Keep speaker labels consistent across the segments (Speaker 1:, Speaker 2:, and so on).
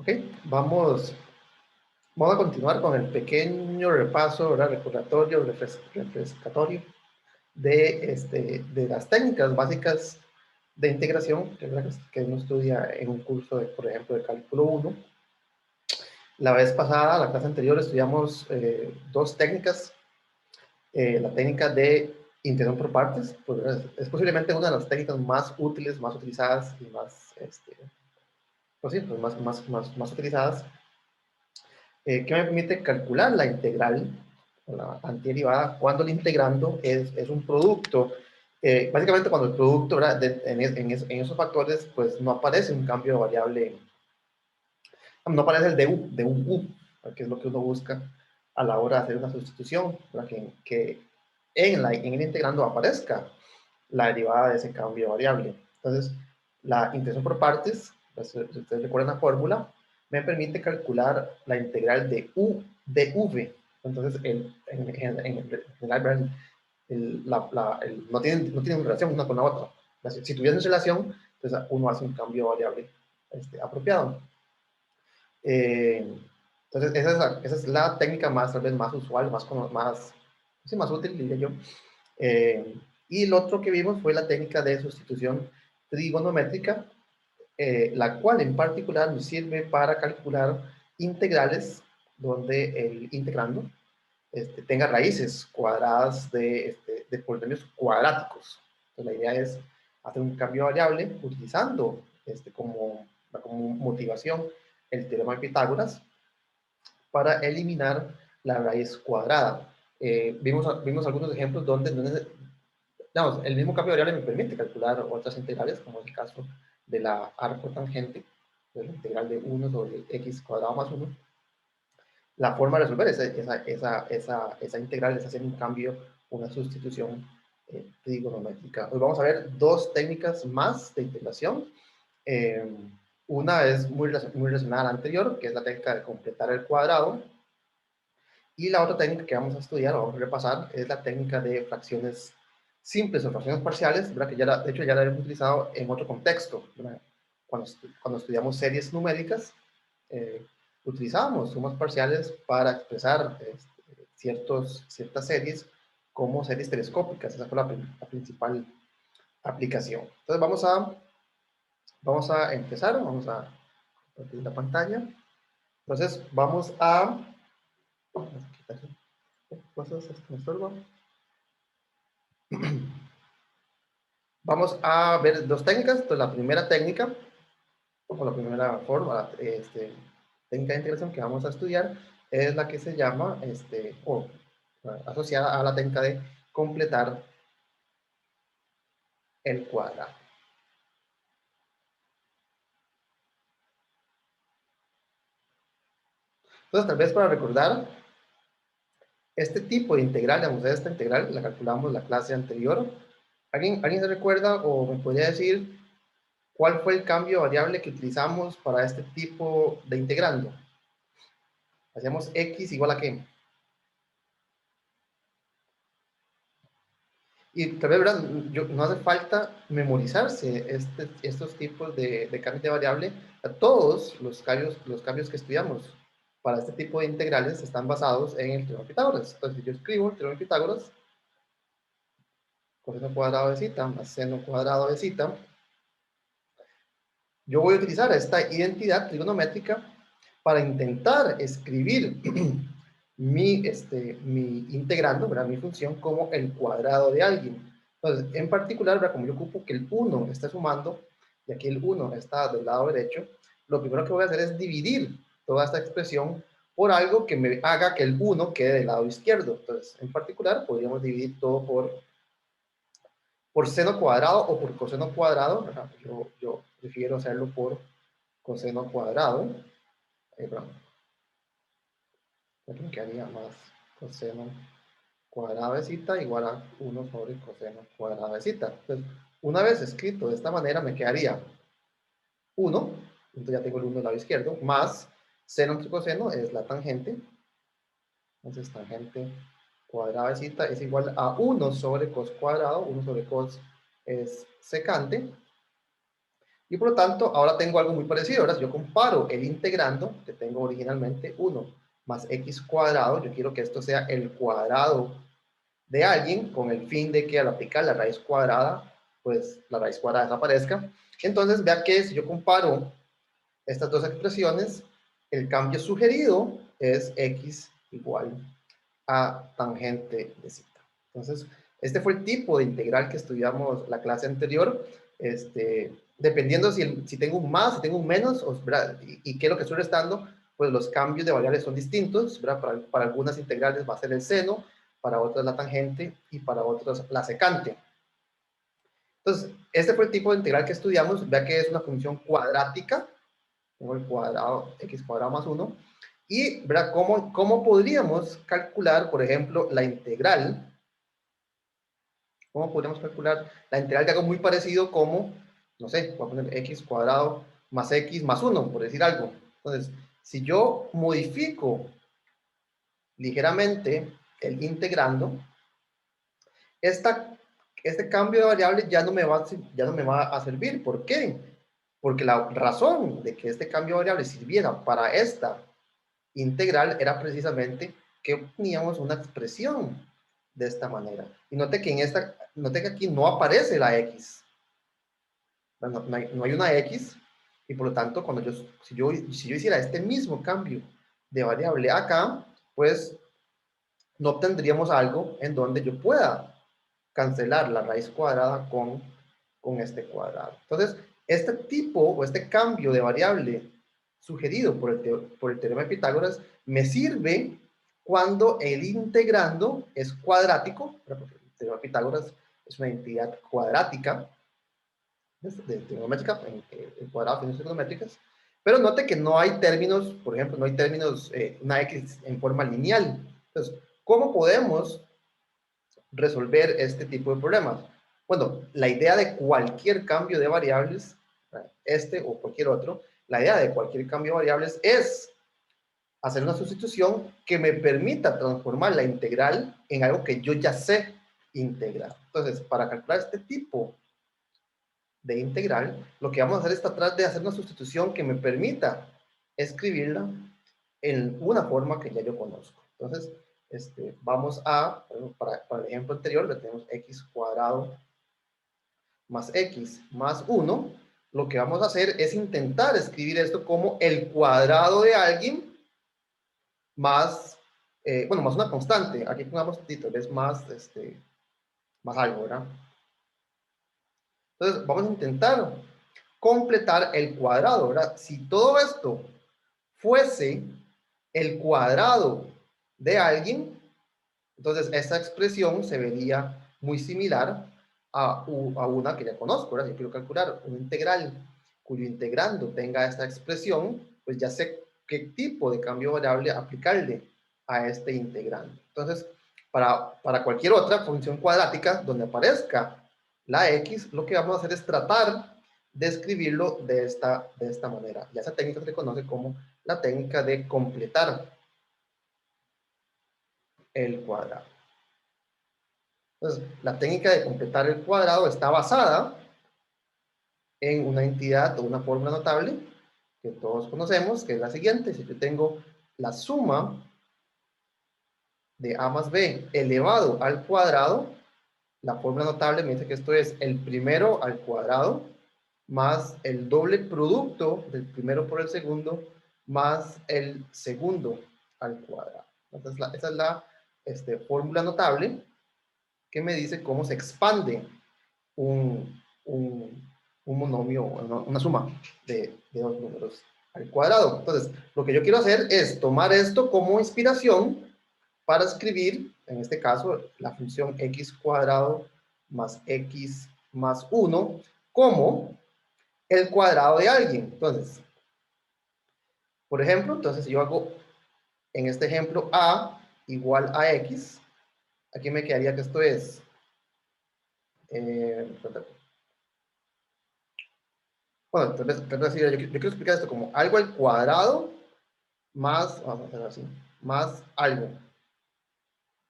Speaker 1: Ok, vamos a continuar con el pequeño repaso, ¿verdad? Recordatorio, refrescatorio de las técnicas básicas de integración que uno estudia en un curso, por ejemplo, de cálculo 1. La vez pasada, la clase anterior, estudiamos dos técnicas. La técnica de integración por partes, pues, es posiblemente una de las técnicas más útiles, más utilizadas y más, pues sí, pues más utilizadas, que me permite calcular la integral, la antiderivada, cuando el integrando es un producto. Básicamente cuando el producto, ¿verdad? En esos factores, pues no aparece un cambio de variable, no aparece el de un u, que es lo que uno busca a la hora de hacer una sustitución, para que en el integrando aparezca la derivada de ese cambio de variable. Entonces, la integración por partes, pues, si ustedes recuerdan la fórmula, me permite calcular la integral de u de v. Entonces, no tienen relación una con la otra. Si tuviesen relación, entonces uno hace un cambio de variable apropiado. Entonces, esa es la técnica más, tal vez, más usual, más útil, diría yo. Y el otro que vimos fue la técnica de sustitución trigonométrica, la cual en particular nos sirve para calcular integrales donde el integrando tenga raíces cuadradas de polinomios cuadráticos. Entonces, la idea es hacer un cambio de variable utilizando como motivación el teorema de Pitágoras para eliminar la raíz cuadrada. Vimos algunos ejemplos donde digamos, el mismo cambio de variable me permite calcular otras integrales, como es el caso de la arcotangente, de la integral de 1 sobre x cuadrado más 1. La forma de resolver esa integral es hacer un cambio, una sustitución trigonométrica. Hoy vamos a ver dos técnicas más de integración. Eh, una es muy relacionada a la anterior, que es la técnica de completar el cuadrado. Y la otra técnica que vamos a estudiar o vamos a repasar es la técnica de fracciones simples o fracciones parciales, ¿verdad? Que de hecho ya la hemos utilizado en otro contexto, ¿verdad? Cuando estudiamos series numéricas, eh, utilizábamos sumas parciales para expresar ciertas series como series telescópicas. Esa fue la principal aplicación. Entonces vamos a empezar, vamos a compartir la pantalla. Entonces vamos a cosas que me estorban. Vamos a ver dos técnicas. Entonces, la primera técnica, o la primera forma, técnica de integración que vamos a estudiar, es la que se llama, asociada a la técnica de completar el cuadrado. Entonces, tal vez para recordar, este tipo de integral, digamos, esta integral, la calculamos la clase anterior. ¿Alguien se recuerda o me podría decir cuál fue el cambio de variable que utilizamos para este tipo de integrando? Hacíamos x igual a qué. Y tal vez, ¿verdad? No hace falta memorizarse estos tipos de cambios de variable. Todos los cambios que estudiamos para este tipo de integrales están basados en el teorema de Pitágoras. Entonces, si yo escribo el teorema de Pitágoras, coseno cuadrado de zeta más seno cuadrado de zeta, yo voy a utilizar esta identidad trigonométrica para intentar escribir mi integrando, ¿verdad? Mi función como el cuadrado de alguien. Entonces, en particular, ¿verdad? Como yo ocupo que el 1 está sumando y aquí el 1 está del lado derecho, lo primero que voy a hacer es dividir toda esta expresión por algo que me haga que el 1 quede del lado izquierdo. Entonces, en particular, podríamos dividir todo por seno cuadrado o por coseno cuadrado, ¿verdad? Yo prefiero hacerlo por coseno cuadrado. Perdón, me quedaría más coseno cuadrado de zeta igual a 1 sobre coseno cuadrado de zeta. Entonces, una vez escrito de esta manera, me quedaría 1, entonces ya tengo el 1 del lado izquierdo, más seno entre coseno es la tangente. Entonces, tangente cuadrada de zeta es igual a 1 sobre cos cuadrado. 1 sobre cos es secante. Y por lo tanto, ahora tengo algo muy parecido. Ahora, si yo comparo el integrando, que tengo originalmente 1 más x cuadrado, yo quiero que esto sea el cuadrado de alguien, con el fin de que al aplicar la raíz cuadrada, pues la raíz cuadrada desaparezca. Entonces, vea que si yo comparo estas dos expresiones, el cambio sugerido es x igual a tangente de zeta. Entonces, este fue el tipo de integral que estudiamos la clase anterior. Dependiendo si tengo un más, si tengo un menos, y qué es lo que estoy restando, pues los cambios de variables son distintos. Para algunas integrales va a ser el seno, para otras la tangente y para otras la secante. Entonces, este fue el tipo de integral que estudiamos. Vea que es una función cuadrática, tengo el cuadrado, x cuadrado más 1. Y, ¿verdad? ¿Cómo podríamos calcular, por ejemplo, la integral? ¿Cómo podríamos calcular la integral de algo muy parecido como, no sé, voy a poner x cuadrado más x más 1, por decir algo? Entonces, si yo modifico ligeramente el integrando, este cambio de variable ya no me va a servir. ¿Por qué? Porque la razón de que este cambio de variable sirviera para esta integral era precisamente que teníamos una expresión de esta manera. Y note que aquí no aparece la x. No hay una x, y por lo tanto, si yo hiciera este mismo cambio de variable acá, pues no obtendríamos algo en donde yo pueda cancelar la raíz cuadrada con este cuadrado. Entonces, este tipo o este cambio de variable sugerido por el teorema de Pitágoras me sirve cuando el integrando es cuadrático, porque el teorema de Pitágoras es una entidad cuadrática, de trigonométrica, en cuadrado, funciones trigonométricas, pero note que no hay términos, por ejemplo, no hay términos, una x en forma lineal. Entonces, ¿cómo podemos resolver este tipo de problemas? Bueno, la idea de cualquier cambio de variables, este o cualquier otro, la idea de cualquier cambio de variables es hacer una sustitución que me permita transformar la integral en algo que yo ya sé integrar. Entonces, para calcular este tipo de integral, lo que vamos a hacer es tratar de hacer una sustitución que me permita escribirla en una forma que ya yo conozco. Entonces, vamos para el ejemplo anterior, le tenemos x cuadrado más x más 1. Lo que vamos a hacer es intentar escribir esto como el cuadrado de alguien más, bueno, más una constante. Aquí pongamos tal vez más algo, ¿verdad? Entonces, vamos a intentar completar el cuadrado, ¿verdad? Si todo esto fuese el cuadrado de alguien, entonces esta expresión se vería muy similar a una que ya conozco, ¿verdad? Si quiero calcular un integral cuyo integrando tenga esta expresión, pues ya sé qué tipo de cambio variable aplicarle a este integrando. Entonces, para cualquier otra función cuadrática donde aparezca la x, lo que vamos a hacer es tratar de escribirlo de esta manera. Y esa técnica se conoce como la técnica de completar el cuadrado. Entonces, la técnica de completar el cuadrado está basada en una entidad o una fórmula notable que todos conocemos, que es la siguiente. Si yo tengo la suma de a más b elevado al cuadrado, la fórmula notable me dice que esto es el primero al cuadrado más el doble producto del primero por el segundo más el segundo al cuadrado. Entonces, esa es la fórmula notable que me dice cómo se expande un monomio, una suma de dos números al cuadrado. Entonces, lo que yo quiero hacer es tomar esto como inspiración para escribir, en este caso, la función x cuadrado más x más 1 como el cuadrado de alguien. Entonces, por ejemplo, entonces yo hago en este ejemplo a igual a x. Aquí me quedaría que esto es eh, bueno, entonces yo quiero explicar esto como algo al cuadrado más, vamos a hacer así, más algo.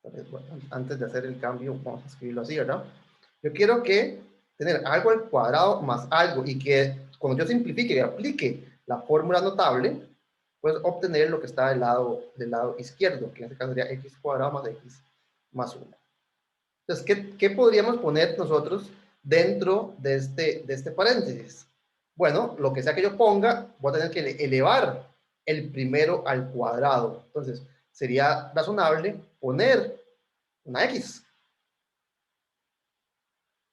Speaker 1: Entonces, bueno, antes de hacer el cambio, vamos a escribirlo así, ¿verdad? Yo quiero tener algo al cuadrado más algo y que cuando yo simplifique y aplique la fórmula notable, pues obtener lo que está del lado izquierdo, que en este caso sería x cuadrado más x más 1. Entonces, ¿qué podríamos poner nosotros dentro de este paréntesis? Bueno, lo que sea que yo ponga, voy a tener que elevar el primero al cuadrado. Entonces, sería razonable poner una x,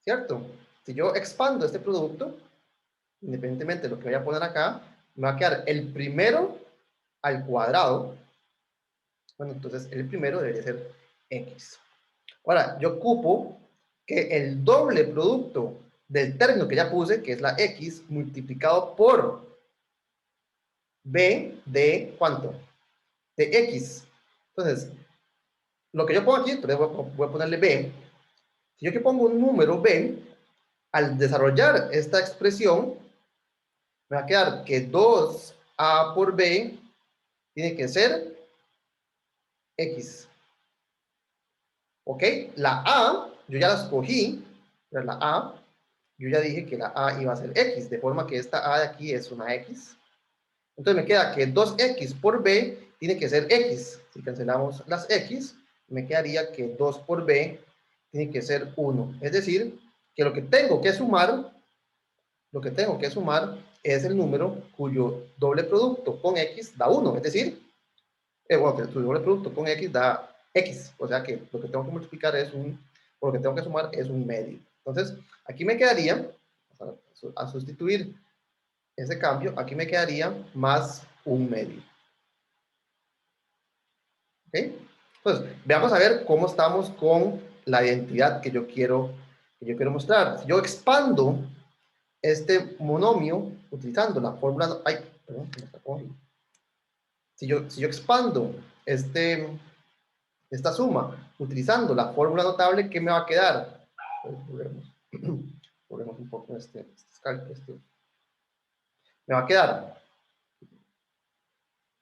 Speaker 1: ¿cierto? Si yo expando este producto, independientemente de lo que voy a poner acá, me va a quedar el primero al cuadrado. Bueno, entonces el primero debería ser x. Ahora, yo ocupo que el doble producto del término que ya puse, que es la x, multiplicado por b de ¿cuánto? De x. Entonces, lo que yo pongo aquí, entonces voy a ponerle b. Si yo aquí pongo un número b, al desarrollar esta expresión, me va a quedar que 2a por b tiene que ser x. ¿Ok? La a, yo ya la escogí, pero la a, yo ya dije que la a iba a ser x, de forma que esta a de aquí es una x. Entonces me queda que 2x por b tiene que ser x. Si cancelamos las x, me quedaría que 2 por b tiene que ser 1. Es decir, que lo que tengo que sumar es el número cuyo doble producto con x da 1. Es decir, bueno, que su doble producto con x da x. O sea que lo que tengo que multiplicar es o lo que tengo que sumar es un medio. Entonces, aquí me quedaría, a sustituir ese cambio, aquí me quedaría más un medio. ¿Ok? Entonces, veamos a ver cómo estamos con la identidad que yo quiero mostrar. Si yo expando este monomio utilizando la fórmula... Ay, perdón, si yo expando esta suma utilizando la fórmula notable, ¿qué me va a quedar? Volvemos un poco me va a quedar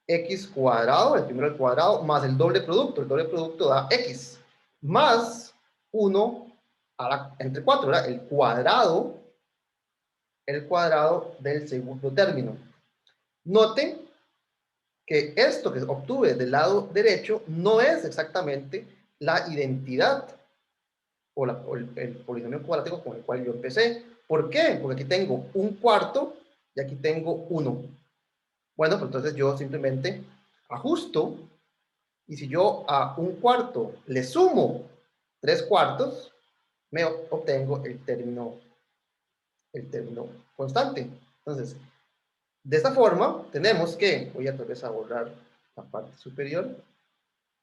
Speaker 1: x cuadrado, el primero al cuadrado, más el doble producto. El doble producto da x, más 1 entre 4, ¿verdad? El cuadrado del segundo término. Noten que esto que obtuve del lado derecho no es exactamente la identidad o el polinomio cuadrático con el cual yo empecé. ¿Por qué? Porque aquí tengo un cuarto y aquí tengo 1. Bueno, pues entonces yo simplemente ajusto, y si yo a un cuarto le sumo 3 cuartos, me obtengo el término constante. Entonces, de esta forma, tenemos que, voy a tal vez a borrar la parte superior,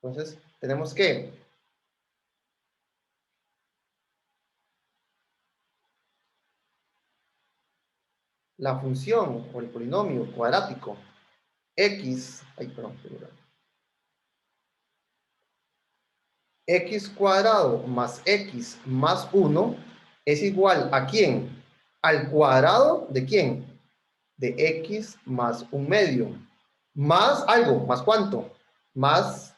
Speaker 1: entonces tenemos que la función o el polinomio cuadrático x, x cuadrado más x más 1 es igual ¿a quién? Al cuadrado de quién? De x más un medio. Más algo, ¿más cuánto? Más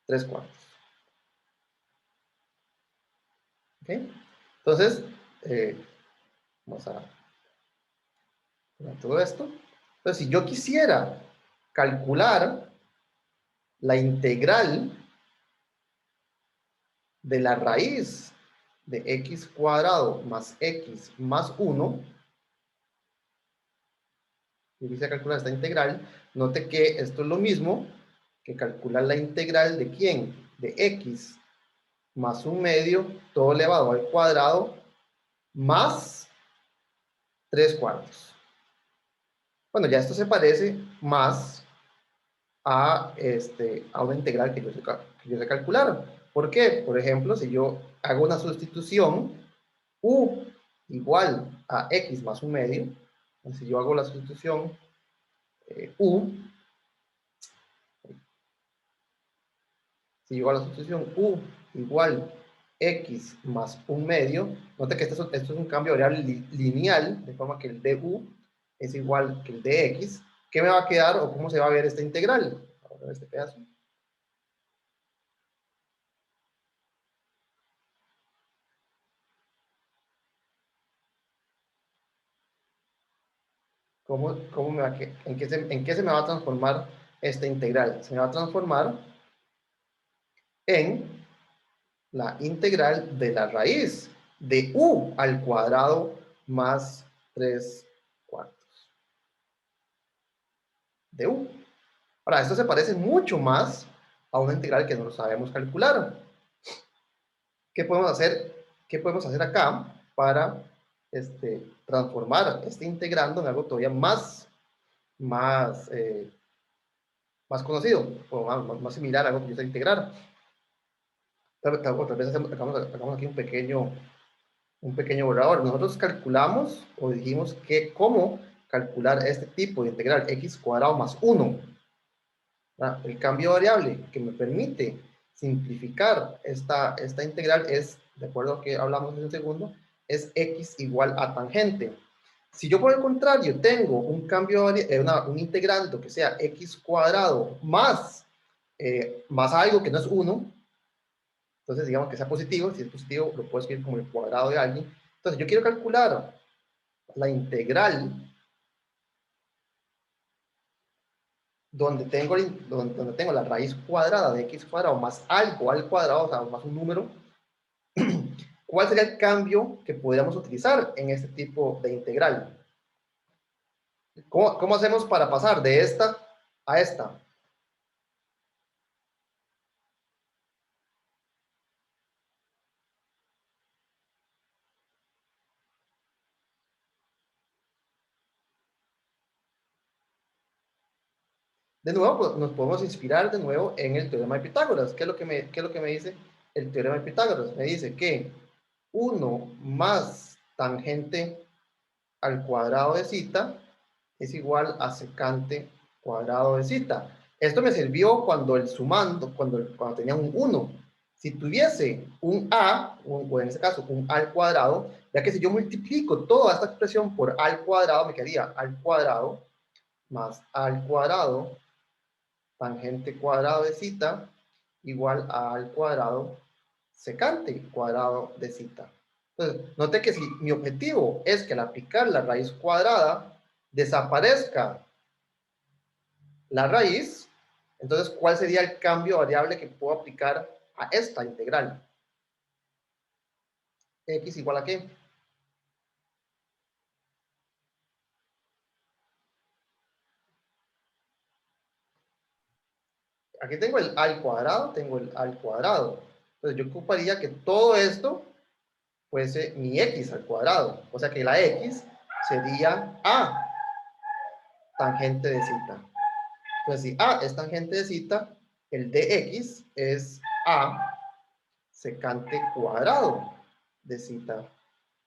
Speaker 1: 3 cuartos. ¿Ok? Entonces, vamos a todo esto. Entonces, si yo quisiera calcular la integral de la raíz de x cuadrado más x más 1, y quisiera calcular esta integral, note que esto es lo mismo que calcular la integral de quién, de x más un medio, todo elevado al cuadrado, más 3 cuartos. Bueno, ya esto se parece más a una integral que yo sé calcular. ¿Por qué? Por ejemplo, si yo hago una sustitución, u igual a x más un medio, si yo hago la sustitución si yo hago la sustitución u igual x más un medio, note que esto es un cambio de variable lineal, de forma que el du es igual que el dx. ¿Qué me va a quedar o cómo se va a ver esta integral? Vamos a ver este pedazo. en qué se me va a transformar esta integral? Se me va a transformar en la integral de la raíz de u al cuadrado más 3 cuartos de u. Ahora, esto se parece mucho más a una integral que no lo sabemos calcular. ¿Qué podemos hacer? ¿Qué podemos hacer acá para transformar este integrando en algo todavía más, más conocido o más similar a algo que yo sé integrar? Tal vez hagamos aquí un pequeño borrador. Nosotros calculamos o dijimos que cómo calcular este tipo de integral x cuadrado más 1. El cambio variable que me permite simplificar esta integral es, de acuerdo a lo que hablamos en un segundo, es x igual a tangente. Si yo por el contrario tengo un un integrando que sea x cuadrado más algo que no es 1, entonces digamos que sea positivo, si es positivo lo puedo escribir como el cuadrado de alguien. Entonces yo quiero calcular la integral donde tengo la raíz cuadrada de x cuadrado más algo al cuadrado, o sea, más un número. ¿Cuál sería el cambio que podríamos utilizar en este tipo de integral? ¿Cómo hacemos para pasar de esta a esta? De nuevo, pues, nos podemos inspirar de nuevo en el teorema de Pitágoras. ¿Qué es lo que me dice el teorema de Pitágoras? Me dice que 1 más tangente al cuadrado de zeta es igual a secante cuadrado de zeta. Esto me sirvió cuando cuando tenía un 1. Si tuviese un a, o en este caso un a al cuadrado, ya que si yo multiplico toda esta expresión por a al cuadrado, me quedaría al cuadrado más a al cuadrado tangente cuadrado de zeta igual a al cuadrado secante cuadrado de zeta. Entonces, note que si mi objetivo es que al aplicar la raíz cuadrada desaparezca la raíz, entonces, ¿cuál sería el cambio variable que puedo aplicar a esta integral? ¿X igual a qué? Aquí tengo el a al cuadrado, tengo el a al cuadrado. Entonces, yo ocuparía que todo esto fuese mi x al cuadrado. O sea que la x sería a tangente de zeta. Entonces, si a es tangente de zeta, el dx es a secante cuadrado de zeta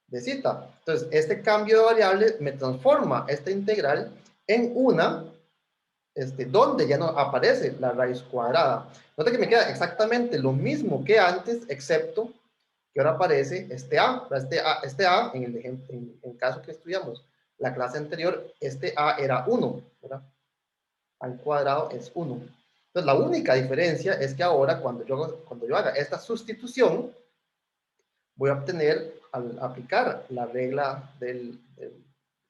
Speaker 1: de zeta. Entonces, este cambio de variable me transforma esta integral en una donde ya no aparece la raíz cuadrada. Nota que me queda exactamente lo mismo que antes, excepto que ahora aparece este a en el caso que estudiamos la clase anterior, este a era 1, ¿verdad? Al cuadrado es 1. Entonces, la única diferencia es que ahora, cuando yo haga esta sustitución, voy a obtener, al aplicar la regla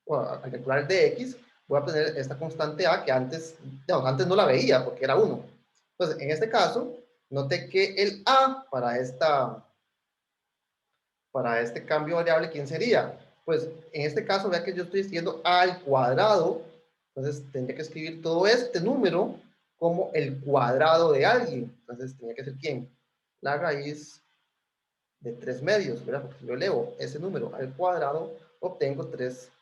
Speaker 1: bueno, al calcular el dx, voy a obtener esta constante a que antes no la veía porque era 1. Entonces, en este caso, noté que el a para este cambio variable, ¿quién sería? Pues en este caso, vea que yo estoy escribiendo a al cuadrado, entonces tendría que escribir todo este número como el cuadrado de alguien. Entonces, tenía que ser ¿quién? La raíz de 3 medios, ¿verdad? Porque si yo elevo ese número al cuadrado, obtengo 3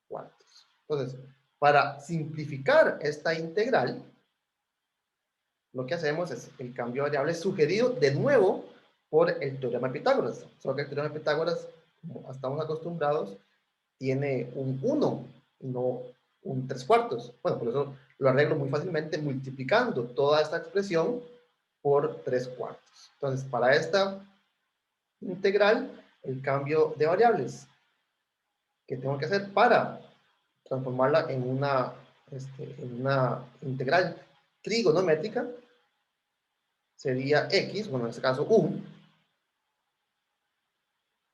Speaker 1: cuartos. Entonces, para simplificar esta integral, lo que hacemos es el cambio de variable sugerido de nuevo por el teorema de Pitágoras. Solo que el teorema de Pitágoras, como estamos acostumbrados, tiene un 1, no un 3 cuartos. Bueno, por eso lo arreglo muy fácilmente multiplicando toda esta expresión por 3 cuartos. Entonces, para esta integral, el cambio de variables que tengo que hacer para transformarla en una integral trigonométrica sería x, bueno, en este caso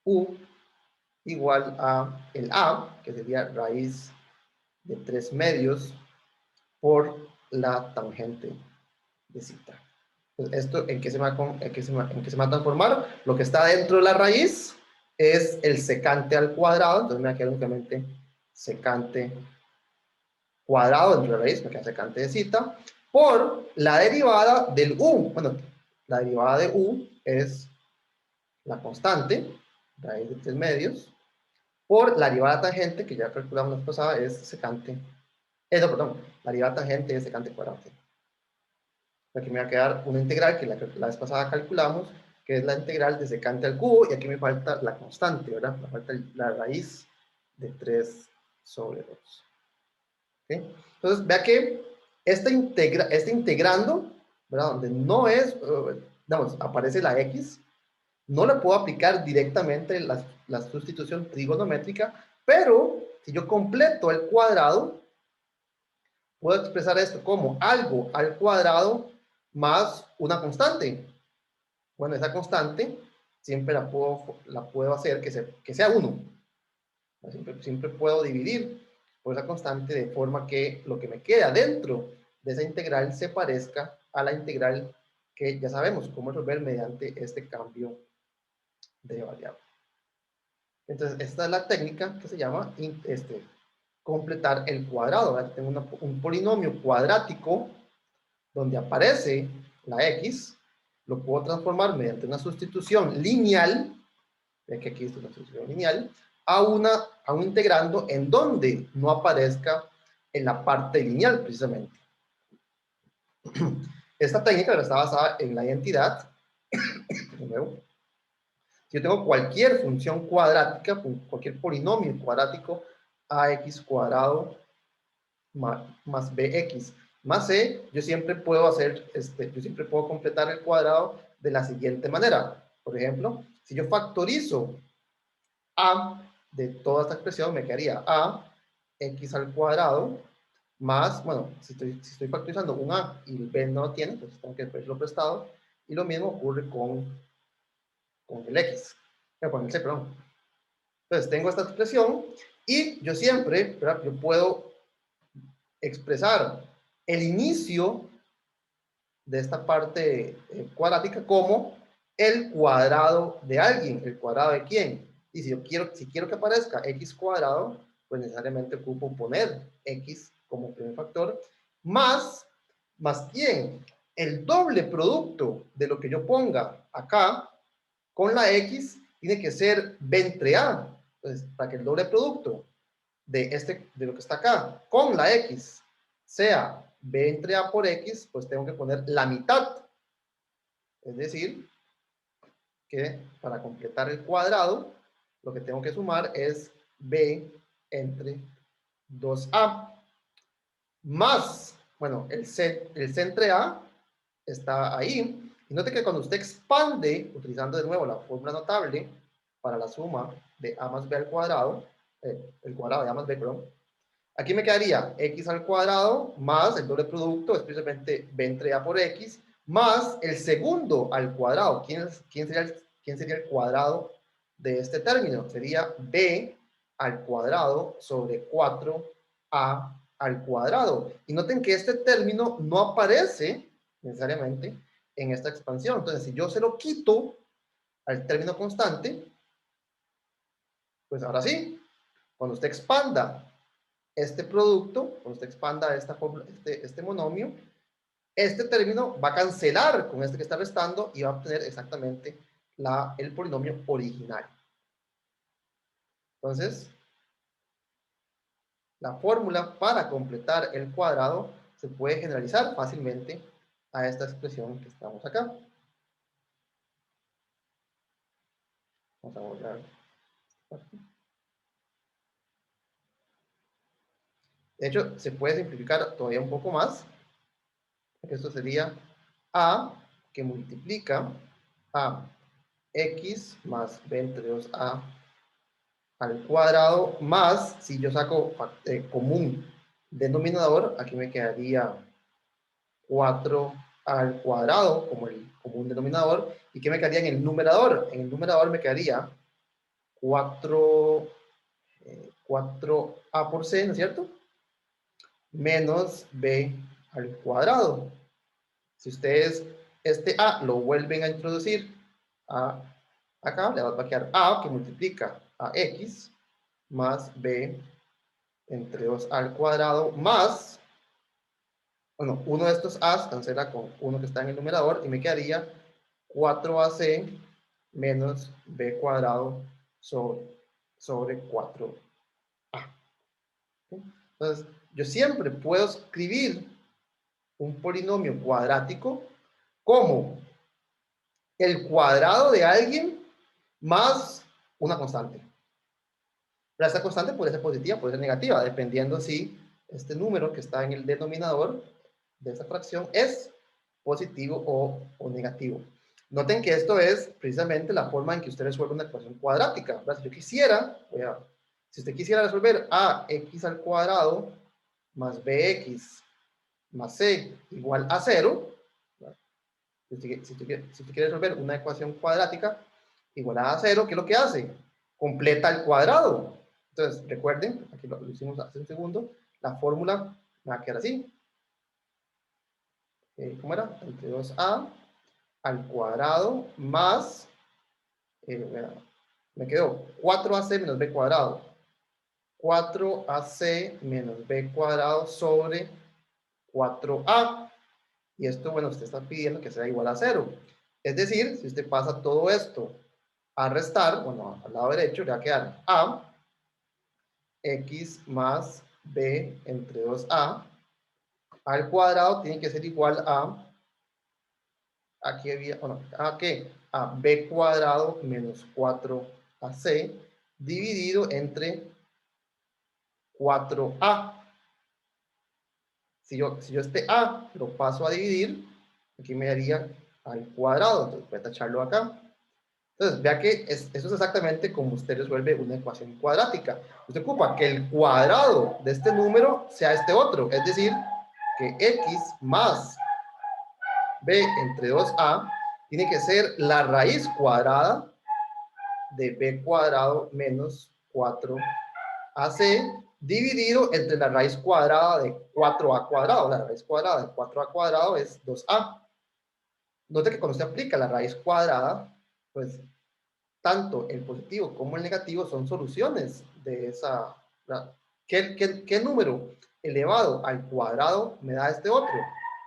Speaker 1: u igual a el a, que sería raíz de 3 medios por la tangente de zeta. Entonces, ¿esto en qué se va a transformar? Lo que está dentro de la raíz es el secante al cuadrado, entonces me va a quedar únicamente secante cuadrado dentro de la raíz, me queda secante de zeta, por la derivada del u. Bueno, la derivada de u es la constante, raíz de 3 medios, por la derivada tangente, que ya calculamos la vez pasada, es secante, perdón, la derivada tangente es secante cuadrado. Aquí me va a quedar una integral que la vez pasada calculamos, que es la integral de secante al cubo, y aquí me falta la constante, ¿verdad? Me falta la raíz de 3 sobre 2. ¿Okay? Entonces, vea que este integrando, ¿verdad? Donde no es, digamos, aparece la x, no le puedo aplicar directamente la sustitución trigonométrica, pero si yo completo el cuadrado, puedo expresar esto como algo al cuadrado más una constante. Bueno, esa constante siempre la puedo hacer que sea 1. Siempre puedo dividir por esa constante de forma que lo que me queda dentro de esa integral se parezca a la integral que ya sabemos cómo resolver mediante este cambio de variable. Entonces, esta es la técnica que se llama completar el cuadrado. ¿Verdad? Tengo un polinomio cuadrático donde aparece la x, lo puedo transformar mediante una sustitución lineal, ve que aquí es una sustitución lineal, a un integrando en donde no aparezca en la parte lineal, precisamente. Esta técnica está basada en la identidad. De nuevo, si yo tengo cualquier función cuadrática, cualquier polinomio cuadrático, ax cuadrado más bx más c, yo siempre puedo completar el cuadrado de la siguiente manera. Por ejemplo, si yo factorizo a de toda esta expresión, me quedaría a x al cuadrado más, bueno, si estoy factorizando un a y el b no lo tiene, pues tengo que pedirlo prestado. Y lo mismo ocurre con el x, con el c, perdón. Entonces tengo esta expresión y yo siempre, ¿verdad? Yo puedo expresar el inicio de esta parte cuadrática como el cuadrado de alguien. ¿El cuadrado de quién? Y si quiero que aparezca x cuadrado, pues necesariamente ocupo poner x como primer factor, más ¿quién? El doble producto de lo que yo ponga acá con la x tiene que ser b entre a. Entonces, para que el doble producto de lo que está acá con la x sea b entre a por x, pues tengo que poner la mitad. Es decir, que para completar el cuadrado, lo que tengo que sumar es b entre 2a. Más, bueno, el c entre a está ahí. Y note que cuando usted expande, utilizando de nuevo la fórmula notable para la suma de a más b al cuadrado, el cuadrado de a más b, perdón, aquí me quedaría x al cuadrado más el doble producto, es precisamente b entre a por x, más el segundo al cuadrado. ¿Quién sería el cuadrado de este término? Sería b al cuadrado sobre 4a al cuadrado. Y noten que este término no aparece necesariamente en esta expansión. Entonces, si yo se lo quito al término constante, pues ahora sí, cuando usted expanda este producto, cuando usted expanda este monomio, este término va a cancelar con este que está restando y va a obtener exactamente el polinomio original. Entonces, la fórmula para completar el cuadrado se puede generalizar fácilmente a esta expresión que estamos acá. Vamos a borrar. De hecho, se puede simplificar todavía un poco más. Esto sería a que multiplica a x más b entre 2a al cuadrado más, si yo saco común denominador, aquí me quedaría 4 al cuadrado como el común denominador. ¿Y qué me quedaría en el numerador? En el numerador me quedaría 4a por c, ¿no es cierto? menos b al cuadrado. Si ustedes este a lo vuelven a introducir acá, le va a quedar a que multiplica a x más b entre 2a al cuadrado más, bueno, uno de estos a's cancela con uno que está en el numerador y me quedaría 4ac menos b cuadrado sobre 4a. Entonces, yo siempre puedo escribir un polinomio cuadrático como el cuadrado de alguien más una constante. Pero esta constante puede ser positiva, puede ser negativa, dependiendo si este número que está en el denominador de esa fracción es positivo o negativo. Noten que esto es precisamente la forma en que usted resuelve una ecuación cuadrática. ¿Verdad? Si yo quisiera, si usted quisiera resolver ax al cuadrado más bx más c igual a 0, si usted quiere resolver una ecuación cuadrática igual a 0, ¿qué es lo que hace? Completa el cuadrado. Entonces, recuerden, aquí lo hicimos hace un segundo, la fórmula va a quedar así. ¿Cómo era? Entre 2a al cuadrado más, me quedó 4ac menos b cuadrado. 4ac menos b cuadrado sobre 4a. Y esto, bueno, usted está pidiendo que sea igual a 0. Es decir, si usted pasa todo esto a restar, bueno, al lado derecho le va a quedar a x más b entre 2a al cuadrado tiene que ser igual a, aquí había, bueno, ¿a qué? A b cuadrado menos 4ac dividido entre 4a. Si yo este a lo paso a dividir, aquí me daría al cuadrado, entonces voy a tacharlo acá. Entonces, vea que eso es exactamente como usted resuelve una ecuación cuadrática. Usted ocupa que el cuadrado de este número sea este otro, es decir, que x más b entre 2a tiene que ser la raíz cuadrada de b cuadrado menos 4ac dividido entre la raíz cuadrada de 4a cuadrado. La raíz cuadrada de 4a cuadrado es 2a. Note que cuando se aplica la raíz cuadrada, pues tanto el positivo como el negativo son soluciones de esa. ¿Qué número elevado al cuadrado me da este otro?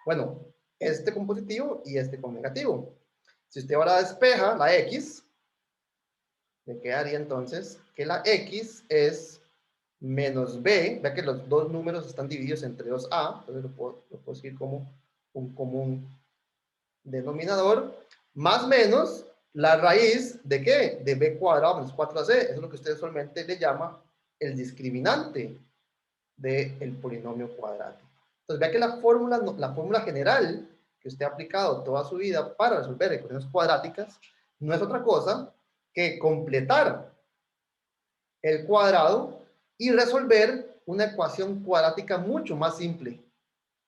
Speaker 1: Bueno, este con positivo y este con negativo. Si usted ahora despeja la x, le quedaría entonces que la x es menos b, vea que los dos números están divididos entre 2a, entonces lo puedo escribir como un común denominador, más menos la raíz de ¿qué? De b cuadrado menos 4ac, eso es lo que usted usualmente le llama el discriminante del polinomio cuadrático. Entonces vea que la fórmula general que usted ha aplicado toda su vida para resolver ecuaciones cuadráticas no es otra cosa que completar el cuadrado y resolver una ecuación cuadrática mucho más simple.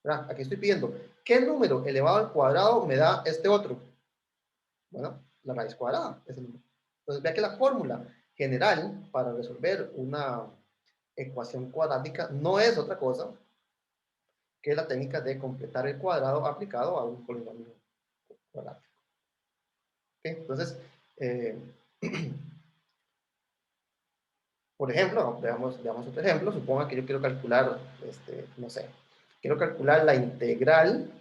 Speaker 1: ¿Verdad? Aquí estoy pidiendo, ¿qué número elevado al cuadrado me da este otro? Bueno, la raíz cuadrada es el número. Entonces vea que la fórmula general para resolver una ecuación cuadrática no es otra cosa que la técnica de completar el cuadrado aplicado a un polinomio cuadrático. ¿Okay? Entonces, eh, por ejemplo, veamos otro ejemplo. Suponga que yo quiero calcular, no sé, quiero calcular la integral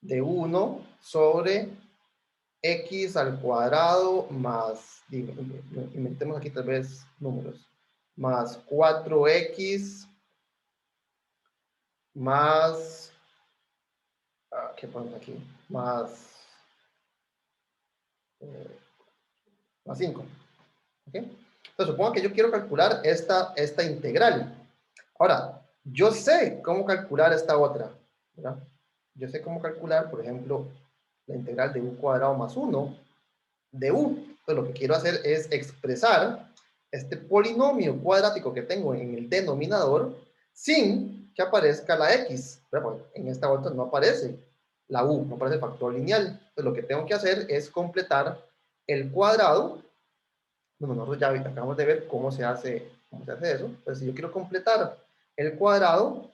Speaker 1: de 1 sobre x al cuadrado más, inventemos aquí tal vez números, más 4x más, ¿qué ponemos aquí? Eh, más 5. ¿Okay? Entonces, supongo que yo quiero calcular esta integral. Ahora, yo sé cómo calcular esta otra, ¿verdad? Yo sé cómo calcular, por ejemplo, la integral de u cuadrado más 1 de u. Entonces, lo que quiero hacer es expresar este polinomio cuadrático que tengo en el denominador sin que aparezca la x. Bueno, en esta otra no aparece la u, no aparece el factor lineal. Entonces, lo que tengo que hacer es completar el cuadrado. Bueno, nosotros ya acabamos de ver cómo se hace eso. Entonces, si yo quiero completar el cuadrado,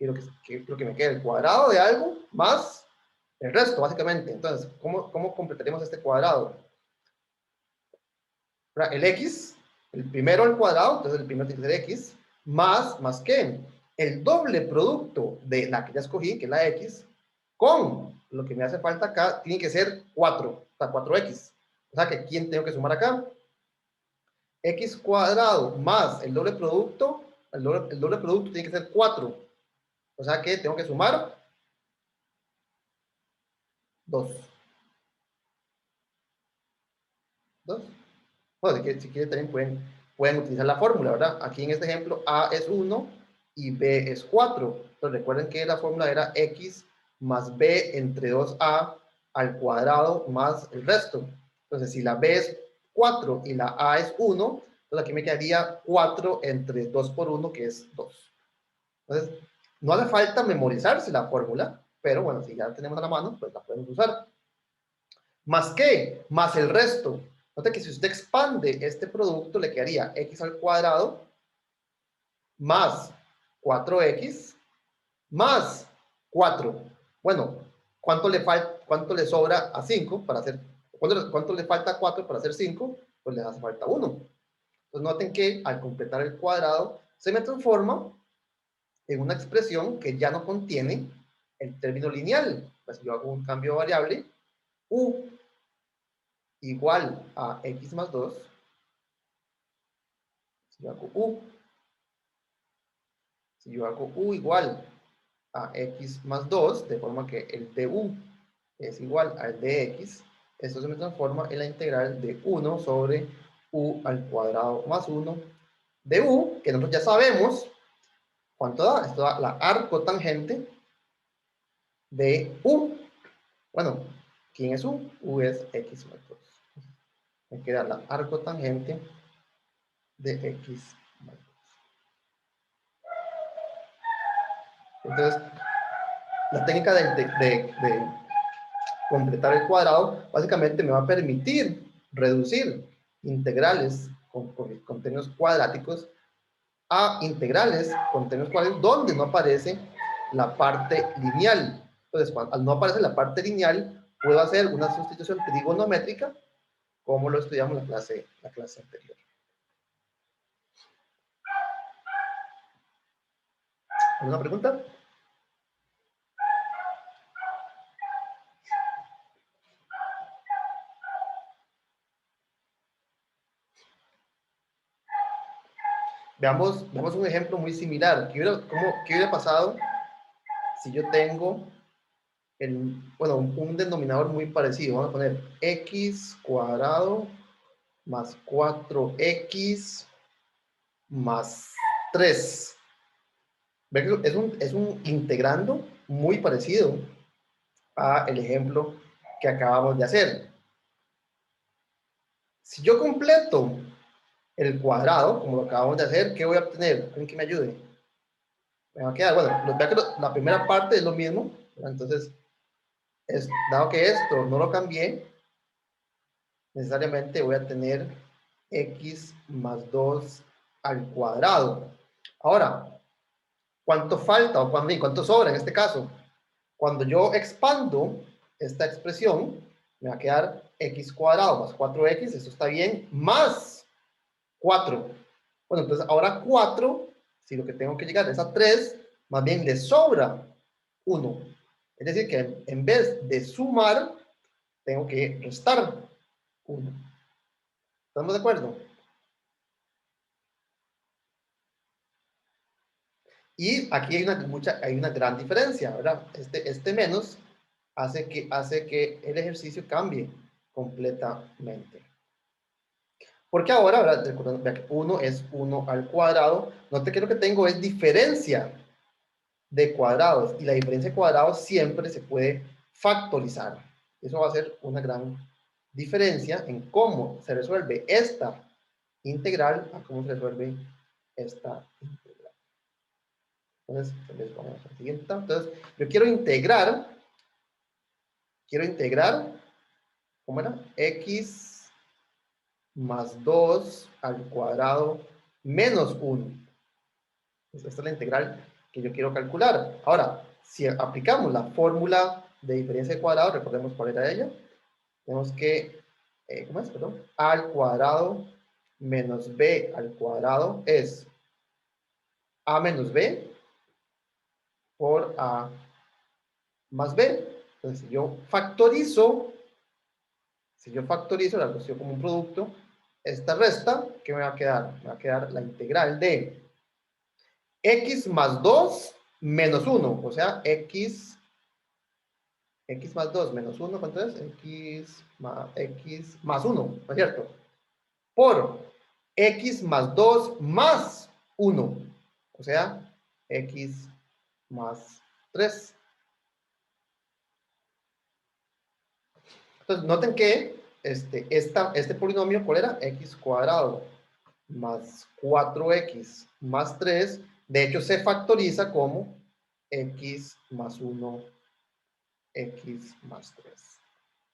Speaker 1: quiero que me quede el cuadrado de algo más el resto, básicamente. Entonces, ¿cómo completaremos este cuadrado? El x, el primero al cuadrado, entonces el primero tiene que ser x, más ¿qué? El doble producto de la que ya escogí, que es la x, con lo que me hace falta acá, tiene que ser 4, o sea, 4x. O sea, que ¿quién tengo que sumar acá? X cuadrado más el doble producto, el doble producto tiene que ser 4. O sea que tengo que sumar 2. 2. Bueno, si quieren también pueden utilizar la fórmula, ¿verdad? Aquí en este ejemplo A es 1 y B es 4. Entonces recuerden que la fórmula era X más B entre 2A al cuadrado más el resto. Entonces si la B es 4 y la A es 1, entonces aquí me quedaría 4 entre 2 por 1, que es 2. Entonces, no hace falta memorizarse la fórmula, pero bueno, si ya la tenemos a la mano, pues la podemos usar. ¿Más qué? Más el resto. Note que si usted expande este producto, le quedaría x al cuadrado más 4x más 4. Bueno, ¿cuánto le sobra a 5 para hacer? ¿Cuánto le falta a 4 para hacer 5? Pues le hace falta 1. Entonces noten que al completar el cuadrado se me transforma en una expresión que ya no contiene el término lineal. Pues yo hago un cambio de variable, u igual a x más 2, si yo hago u igual a x más 2, de forma que el du es igual al dx, esto se me transforma en la integral de 1 sobre u al cuadrado más 1 de u, que nosotros ya sabemos cuánto da. Esto da la arcotangente de u. Bueno, ¿quién es u? U es x más 2. Me queda la arcotangente de x más 2. Entonces, la técnica de completar el cuadrado básicamente me va a permitir reducir integrales con términos cuadráticos a integrales con términos cuadráticos donde no aparece la parte lineal. Entonces, al no aparecer la parte lineal, puedo hacer una sustitución trigonométrica como lo estudiamos en la clase anterior. ¿Alguna pregunta? Veamos un ejemplo muy similar. ¿Qué hubiera pasado si yo tengo un denominador muy parecido? Vamos a poner x cuadrado más 4x más 3. Es un integrando muy parecido a el ejemplo que acabamos de hacer. Si yo completo el cuadrado, como lo acabamos de hacer, ¿qué voy a obtener? ¿Alguien que me ayude? Me va a quedar, bueno, vea que la primera parte es lo mismo, ¿verdad? Entonces, dado que esto no lo cambié, necesariamente voy a tener x más 2 al cuadrado. Ahora, ¿cuánto falta o cuánto sobra en este caso? Cuando yo expando esta expresión, me va a quedar x cuadrado más 4x, esto está bien, más 4. Bueno, entonces ahora 4, si lo que tengo que llegar es a 3, más bien le sobra 1. Es decir, que en vez de sumar, tengo que restar 1. ¿Estamos de acuerdo? Y aquí hay una gran diferencia, ¿verdad? Este menos hace que el ejercicio cambie completamente. Porque ahora, ¿verdad? Recordando que 1 es 1 al cuadrado. Note que lo que tengo es diferencia de cuadrados. Y la diferencia de cuadrados siempre se puede factorizar. Eso va a ser una gran diferencia en cómo se resuelve esta integral a cómo se resuelve esta integral. Entonces, les vamos a la siguiente. Entonces, yo quiero integrar, ¿cómo era? X más 2 al cuadrado menos 1. Esta es la integral que yo quiero calcular. Ahora, si aplicamos la fórmula de diferencia de cuadrado, recordemos cuál era ella, tenemos que, ¿cómo es? Perdón, a al cuadrado menos b al cuadrado es a menos b por a más b. Entonces, si yo factorizo la cuestión como un producto, esta resta, ¿qué me va a quedar? Me va a quedar la integral de x más 2 menos 1, o sea, x más 2 menos 1, ¿cuánto es? X más 1, ¿no es cierto? Por x más 2 más 1, o sea, x más 3. Entonces, noten que este polinomio, ¿cuál era? X cuadrado más 4x más 3, de hecho se factoriza como x más 1, x más 3.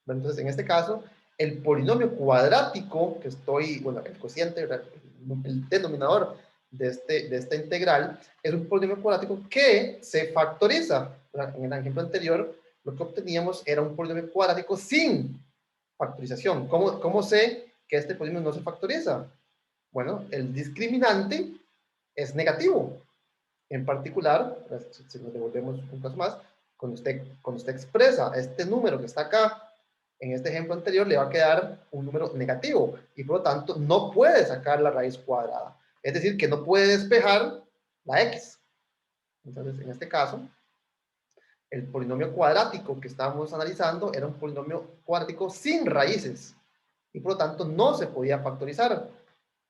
Speaker 1: Entonces, en este caso, el polinomio cuadrático que bueno, el cociente, el denominador de esta integral, es un polinomio cuadrático que se factoriza. En el ejemplo anterior, lo que obteníamos era un polinomio cuadrático sin factorización. ¿Cómo sé que este polinomio no se factoriza? Bueno, el discriminante es negativo. En particular, si nos devolvemos un caso más, cuando usted expresa este número que está acá, en este ejemplo anterior, le va a quedar un número negativo y por lo tanto no puede sacar la raíz cuadrada. Es decir, que no puede despejar la x. Entonces, en este caso, el polinomio cuadrático que estábamos analizando era un polinomio cuadrático sin raíces y por lo tanto no se podía factorizar.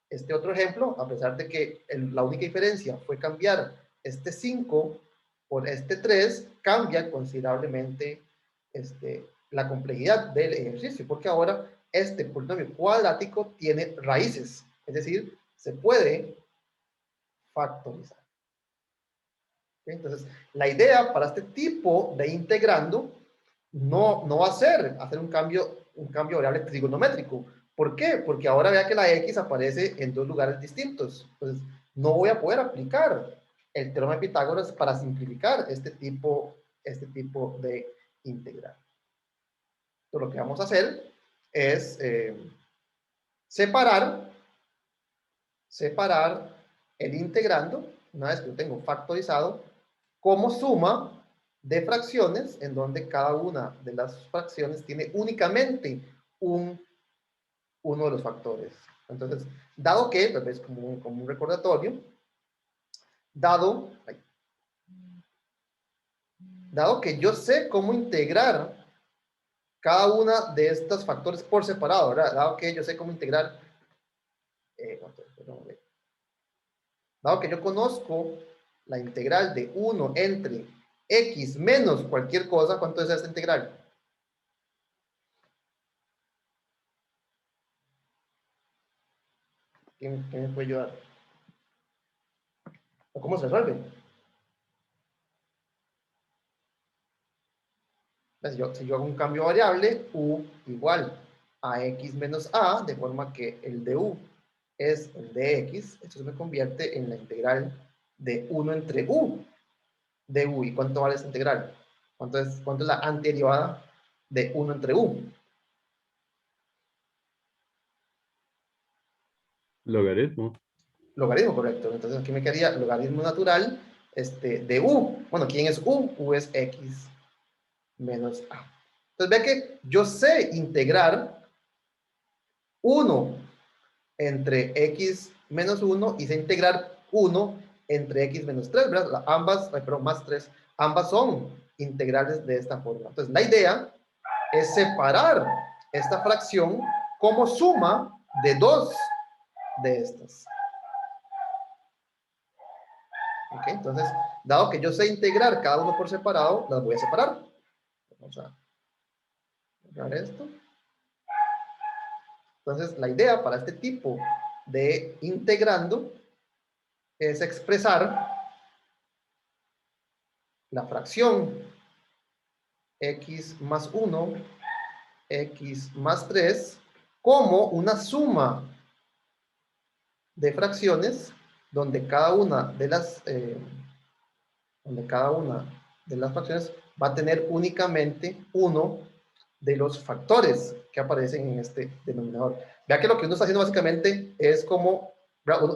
Speaker 1: Este otro ejemplo, a pesar de que la única diferencia fue cambiar este 5 por este 3, cambia considerablemente la complejidad del ejercicio, porque ahora este polinomio cuadrático tiene raíces, es decir, se puede factorizar. ¿Okay? Entonces, la idea para este tipo de integrando no va a ser hacer un cambio variable trigonométrico. ¿Por qué? Porque ahora vea que la x aparece en dos lugares distintos. Entonces, no voy a poder aplicar el teorema de Pitágoras para simplificar este tipo de integral. Entonces, lo que vamos a hacer es separar el integrando, una vez que lo tengo factorizado, como suma de fracciones, en donde cada una de las fracciones tiene únicamente uno de los factores. Entonces, dado que, tal vez como un recordatorio, dado que yo sé cómo integrar cada una de estos factores por separado, ¿verdad? Dado que yo sé cómo integrar, dado que yo conozco la integral de 1 entre x menos cualquier cosa, ¿cuánto es esta integral? ¿Quién me puede ayudar? ¿O cómo se resuelve? Si yo hago un cambio variable, u igual a x menos a, de forma que el de u es el de x, esto se me convierte en la integral de 1 entre u de u. ¿Y cuánto vale esta integral? ¿Cuánto es la antiderivada de 1 entre u?
Speaker 2: Logaritmo.
Speaker 1: Logaritmo, correcto. Entonces aquí me quedaría logaritmo natural de u. Bueno, ¿quién es u? U es x menos a. Entonces ve que yo sé integrar 1 entre x menos 1 y sé integrar 1 entre x menos 3, ¿verdad? Más 3, ambas son integrales de esta forma. Entonces, la idea es separar esta fracción como suma de dos de estas. ¿Ok? Entonces, dado que yo sé integrar cada uno por separado, las voy a separar. Vamos a borrar esto. Entonces, la idea para este tipo de integrando es expresar la fracción x más 1, x más 3, como una suma de fracciones donde cada una de las donde cada una de las fracciones va a tener únicamente uno de los factores que aparecen en este denominador. Vea que lo que uno está haciendo básicamente es como,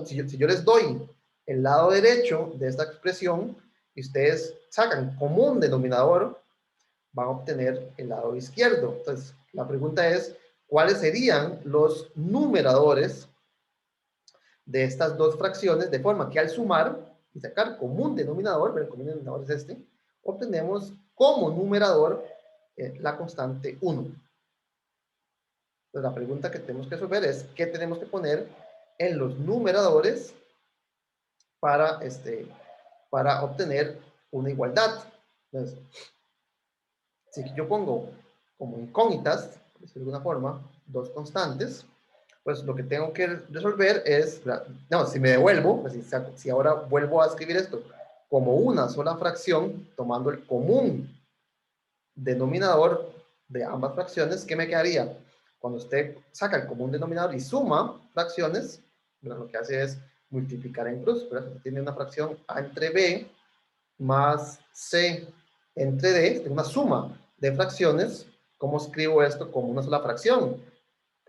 Speaker 1: si yo les doy el lado derecho de esta expresión y ustedes sacan común denominador, van a obtener el lado izquierdo. Entonces, la pregunta es, ¿cuáles serían los numeradores de estas dos fracciones? De forma que al sumar y sacar común denominador, el común denominador es este, obtenemos como numerador la constante 1. Entonces, la pregunta que tenemos que resolver es, ¿qué tenemos que poner en los numeradores para, para obtener una igualdad? Entonces, si yo pongo como incógnitas, por decirlo de alguna forma, dos constantes, pues lo que tengo que resolver es, no, si me devuelvo, pues si ahora vuelvo a escribir esto como una sola fracción, tomando el común denominador de ambas fracciones, ¿qué me quedaría? Cuando usted saca el común denominador y suma fracciones, lo que hace es multiplicar en cruz, ¿verdad? Tiene una fracción A entre B más C entre D, tengo una suma de fracciones. ¿Cómo escribo esto como una sola fracción?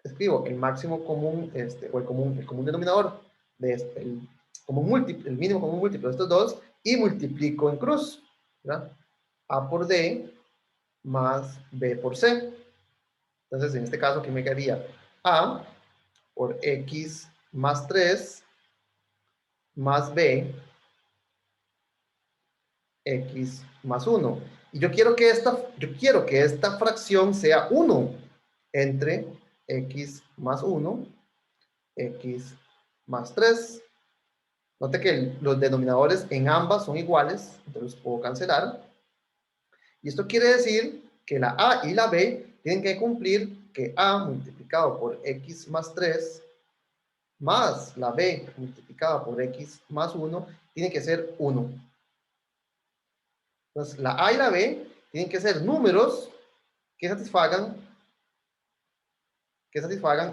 Speaker 1: Escribo el máximo común, o el común denominador de el mínimo común múltiplo de estos dos, y multiplico en cruz, ¿verdad? A por D más B por C. Entonces, en este caso, ¿qué me quedaría? A por X más 3 más B X más 1. Y yo quiero que esta fracción sea 1 entre X más 1, X más 3. Note que los denominadores en ambas son iguales, entonces los puedo cancelar. Y esto quiere decir que la A y la B tienen que cumplir que A multiplicado por X más 3 más la B multiplicada por X más 1 tiene que ser 1. Entonces, la A y la B tienen que ser números que satisfagan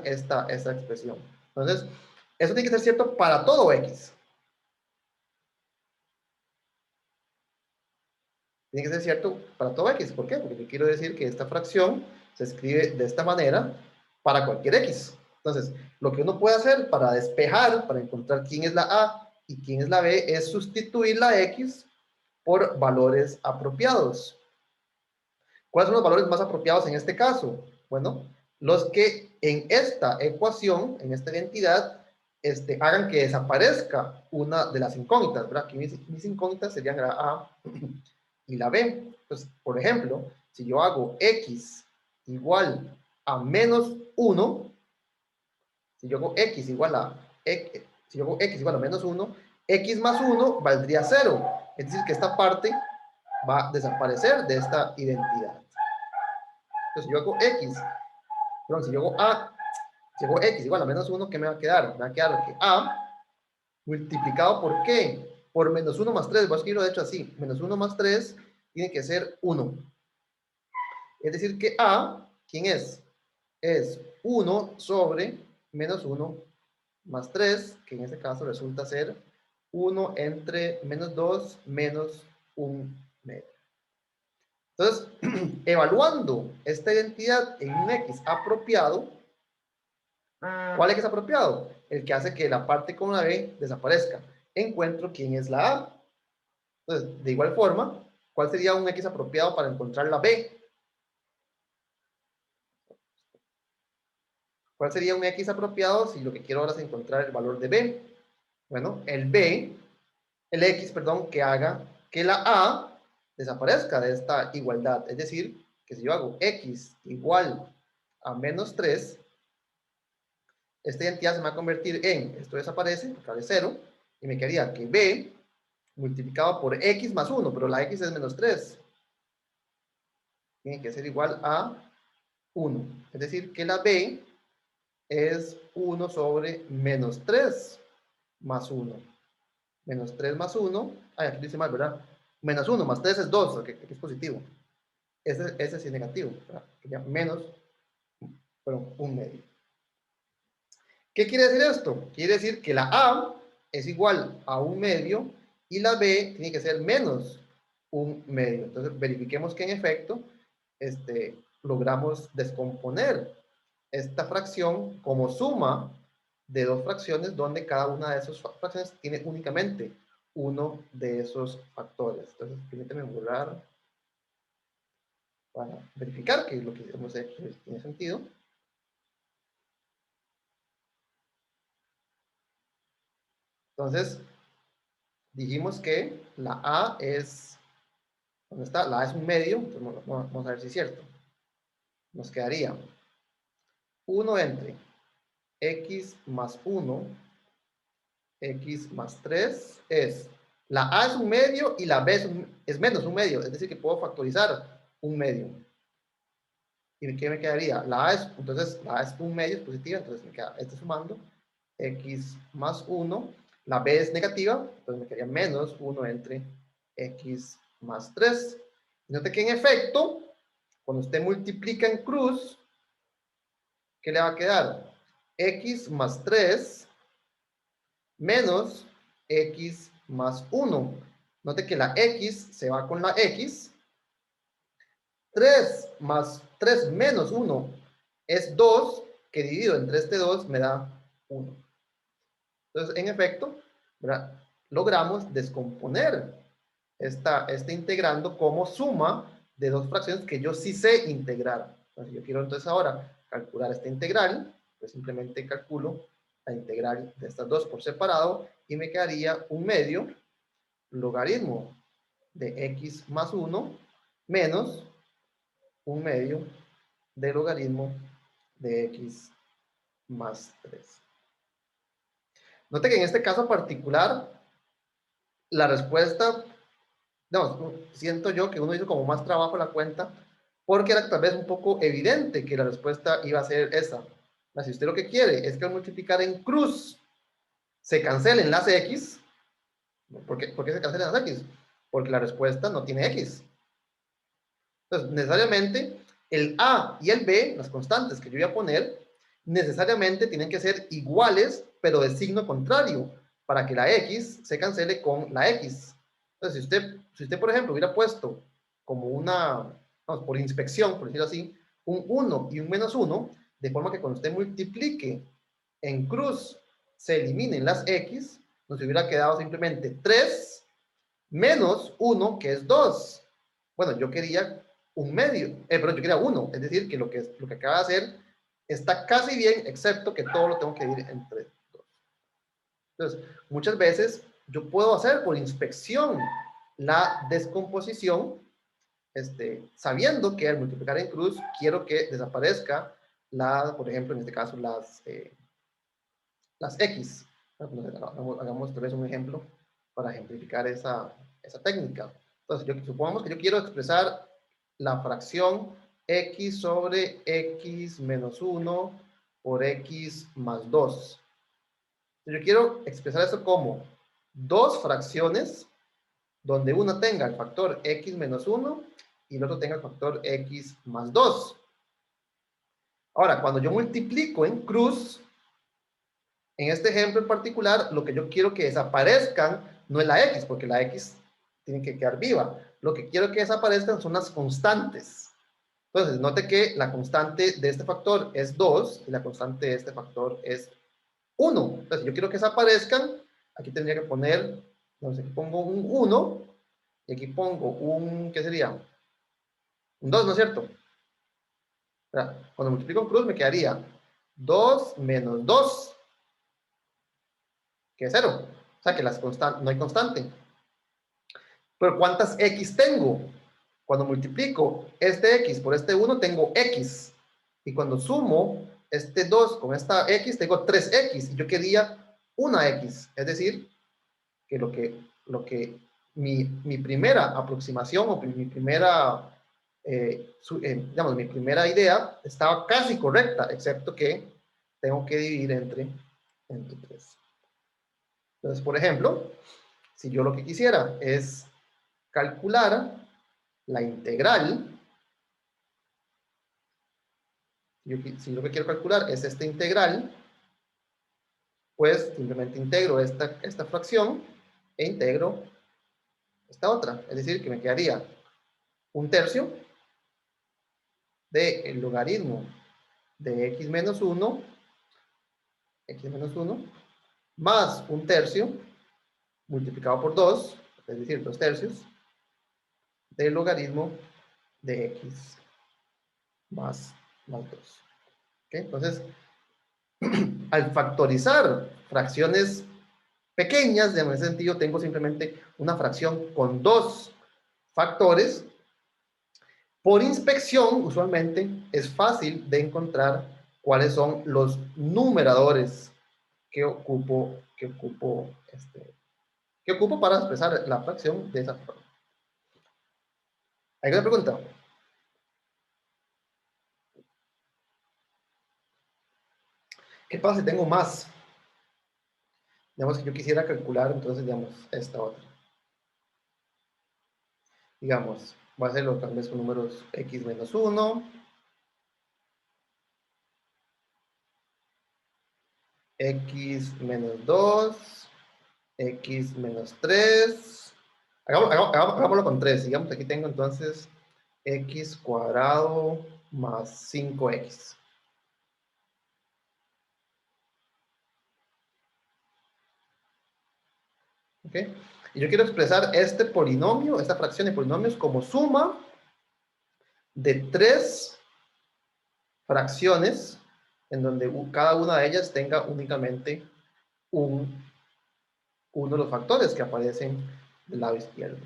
Speaker 1: esta expresión. Entonces, eso tiene que ser cierto para todo X. Tiene que ser cierto para todo X. ¿Por qué? Porque yo quiero decir que esta fracción se escribe de esta manera para cualquier X. Entonces, lo que uno puede hacer para despejar, para encontrar quién es la A y quién es la B, es sustituir la X por valores apropiados. ¿Cuáles son los valores más apropiados en este caso? Bueno, los que en esta ecuación, en esta identidad, hagan que desaparezca una de las incógnitas, ¿verdad? Aquí mis incógnitas serían la A y la B. Entonces, por ejemplo, si yo hago X igual a menos 1, si yo hago X igual a menos 1, X más 1 valdría 0. Es decir, que esta parte va a desaparecer de esta identidad. Entonces, si yo hago si hago X igual a menos 1, ¿qué me va a quedar? Me va a quedar que A multiplicado por ¿qué? Por menos 1 más 3. Voy a escribirlo de hecho así. Menos 1 más 3 tiene que ser 1. Es decir que A, ¿quién es? Es 1 sobre menos 1 más 3, que en este caso resulta ser 1 entre menos 2 menos 1 medio. Entonces, evaluando esta identidad en un X apropiado, ¿cuál X apropiado? El que hace que la parte con la B desaparezca. Encuentro quién es la A. Entonces, de igual forma, ¿cuál sería un X apropiado para encontrar la B? ¿Cuál sería un X apropiado si lo que quiero ahora es encontrar el valor de B? Bueno, el X, perdón, que haga que la A desaparezca de esta igualdad. Es decir, que si yo hago X igual a menos 3, esta identidad se va a convertir en, esto desaparece, acá de 0, y me quedaría que B multiplicado por X más 1, pero la X es menos 3. Tiene que ser igual a 1. Es decir, que la B es 1 sobre menos 3 más 1. Menos 3 más 1, aquí dice mal, ¿verdad? Menos 1 más 3 es 2, que es positivo. Ese sí es negativo, ¿verdad? Sería menos, bueno, 1 medio. ¿Qué quiere decir esto? Quiere decir que la A es igual a 1 medio y la B tiene que ser menos un medio. Entonces, verifiquemos que en efecto logramos descomponer esta fracción como suma de dos fracciones donde cada una de esas fracciones tiene únicamente uno de esos factores. Entonces, permíteme borrar para verificar que lo que hemos hecho tiene sentido. Entonces, dijimos que la A es, ¿dónde está? La A es un medio, entonces vamos a ver si es cierto. Nos quedaría 1 entre x más 1, x más 3 es, la A es un medio y la B es menos un medio, es decir, que puedo factorizar un medio. ¿Y qué me quedaría? La A es, entonces, la A es un medio, es positiva, entonces me queda sumando, x más 1, la B es negativa, entonces me quedaría menos 1 entre x más 3. Note que en efecto, cuando usted multiplica en cruz, ¿qué le va a quedar? X más 3 menos x más 1. Note que la x se va con la x. 3 más 3 menos 1 es 2, que dividido entre este 2 me da 1. Entonces, en efecto, ¿verdad? Logramos descomponer este integrando como suma de dos fracciones que yo sí sé integrar. Entonces, yo quiero entonces ahora calcular esta integral, pues simplemente calculo la integral de estas dos por separado y me quedaría un medio logaritmo de x más 1 menos un medio de logaritmo de x más 3. Note que en este caso particular, la respuesta, no, siento yo que uno hizo como más trabajo la cuenta, porque era tal vez un poco evidente que la respuesta iba a ser esa. Si usted lo que quiere es que al multiplicar en cruz se cancelen las x, ¿por qué se cancelan las x? Porque la respuesta no tiene x. Entonces, necesariamente, el a y el b, las constantes que yo voy a poner, necesariamente tienen que ser iguales, pero de signo contrario, para que la x se cancele con la x. Entonces, si usted por ejemplo, hubiera puesto como una, vamos, por inspección, por decirlo así, un 1 y un menos 1, de forma que cuando usted multiplique en cruz se eliminen las x, nos hubiera quedado simplemente 3 menos 1, que es 2. Bueno, yo quería un medio, pero yo quería 1, es decir, que lo que acaba de hacer está casi bien, excepto que todo lo tengo que dividir entre 2. Entonces, muchas veces yo puedo hacer por inspección la descomposición, sabiendo que al multiplicar en cruz quiero que desaparezca por ejemplo, en este caso, las X. Hagamos tal vez un ejemplo para ejemplificar esa técnica. Entonces, supongamos que yo quiero expresar la fracción X sobre X menos 1 por X más 2. Yo quiero expresar eso como dos fracciones donde una tenga el factor X menos 1 y el otro tenga el factor X más 2. Ahora, cuando yo multiplico en cruz, en este ejemplo en particular, lo que yo quiero que desaparezcan no es la X, porque la X tiene que quedar viva. Lo que quiero que desaparezcan son las constantes. Entonces, note que la constante de este factor es 2 y la constante de este factor es 1. Entonces, yo quiero que desaparezcan. Aquí tendría que poner, no sé, aquí pongo un 1 y aquí pongo ¿qué sería? Un 2, ¿no es cierto? Cuando multiplico en cruz me quedaría 2 menos 2, que es 0. O sea que no hay constante. Pero ¿cuántas X tengo? Cuando multiplico este X por este 1, tengo X. Y cuando sumo este 2 con esta X, tengo 3X. Y yo quería una X. Es decir, que mi primera aproximación o mi primera, digamos, mi primera idea estaba casi correcta, excepto que tengo que dividir entre 3. Entonces, por ejemplo, si yo lo que quisiera es calcular la integral, si lo que quiero calcular es esta integral, pues simplemente integro esta fracción e integro esta otra. Es decir, que me quedaría un tercio del logaritmo de x menos 1, más un tercio multiplicado por 2, es decir, 2 tercios, del logaritmo de x más 2. ¿Okay? Entonces, al factorizar fracciones pequeñas, en ese sentido, tengo simplemente una fracción con dos factores. Por inspección, usualmente, es fácil de encontrar cuáles son los numeradores que ocupo para expresar la fracción de esa forma. ¿Hay una pregunta? ¿Qué pasa si tengo más? Digamos que yo quisiera calcular, entonces, digamos, esta otra. Digamos, voy a hacerlo tal vez con números x menos 1, x menos 2, x menos 3. Hagámoslo con 3. Digamos que aquí tengo entonces x cuadrado más 5x. ¿Ok? Y yo quiero expresar este polinomio, esta fracción de polinomios como suma de 3 fracciones en donde cada una de ellas tenga únicamente uno de los factores que aparecen del lado izquierdo.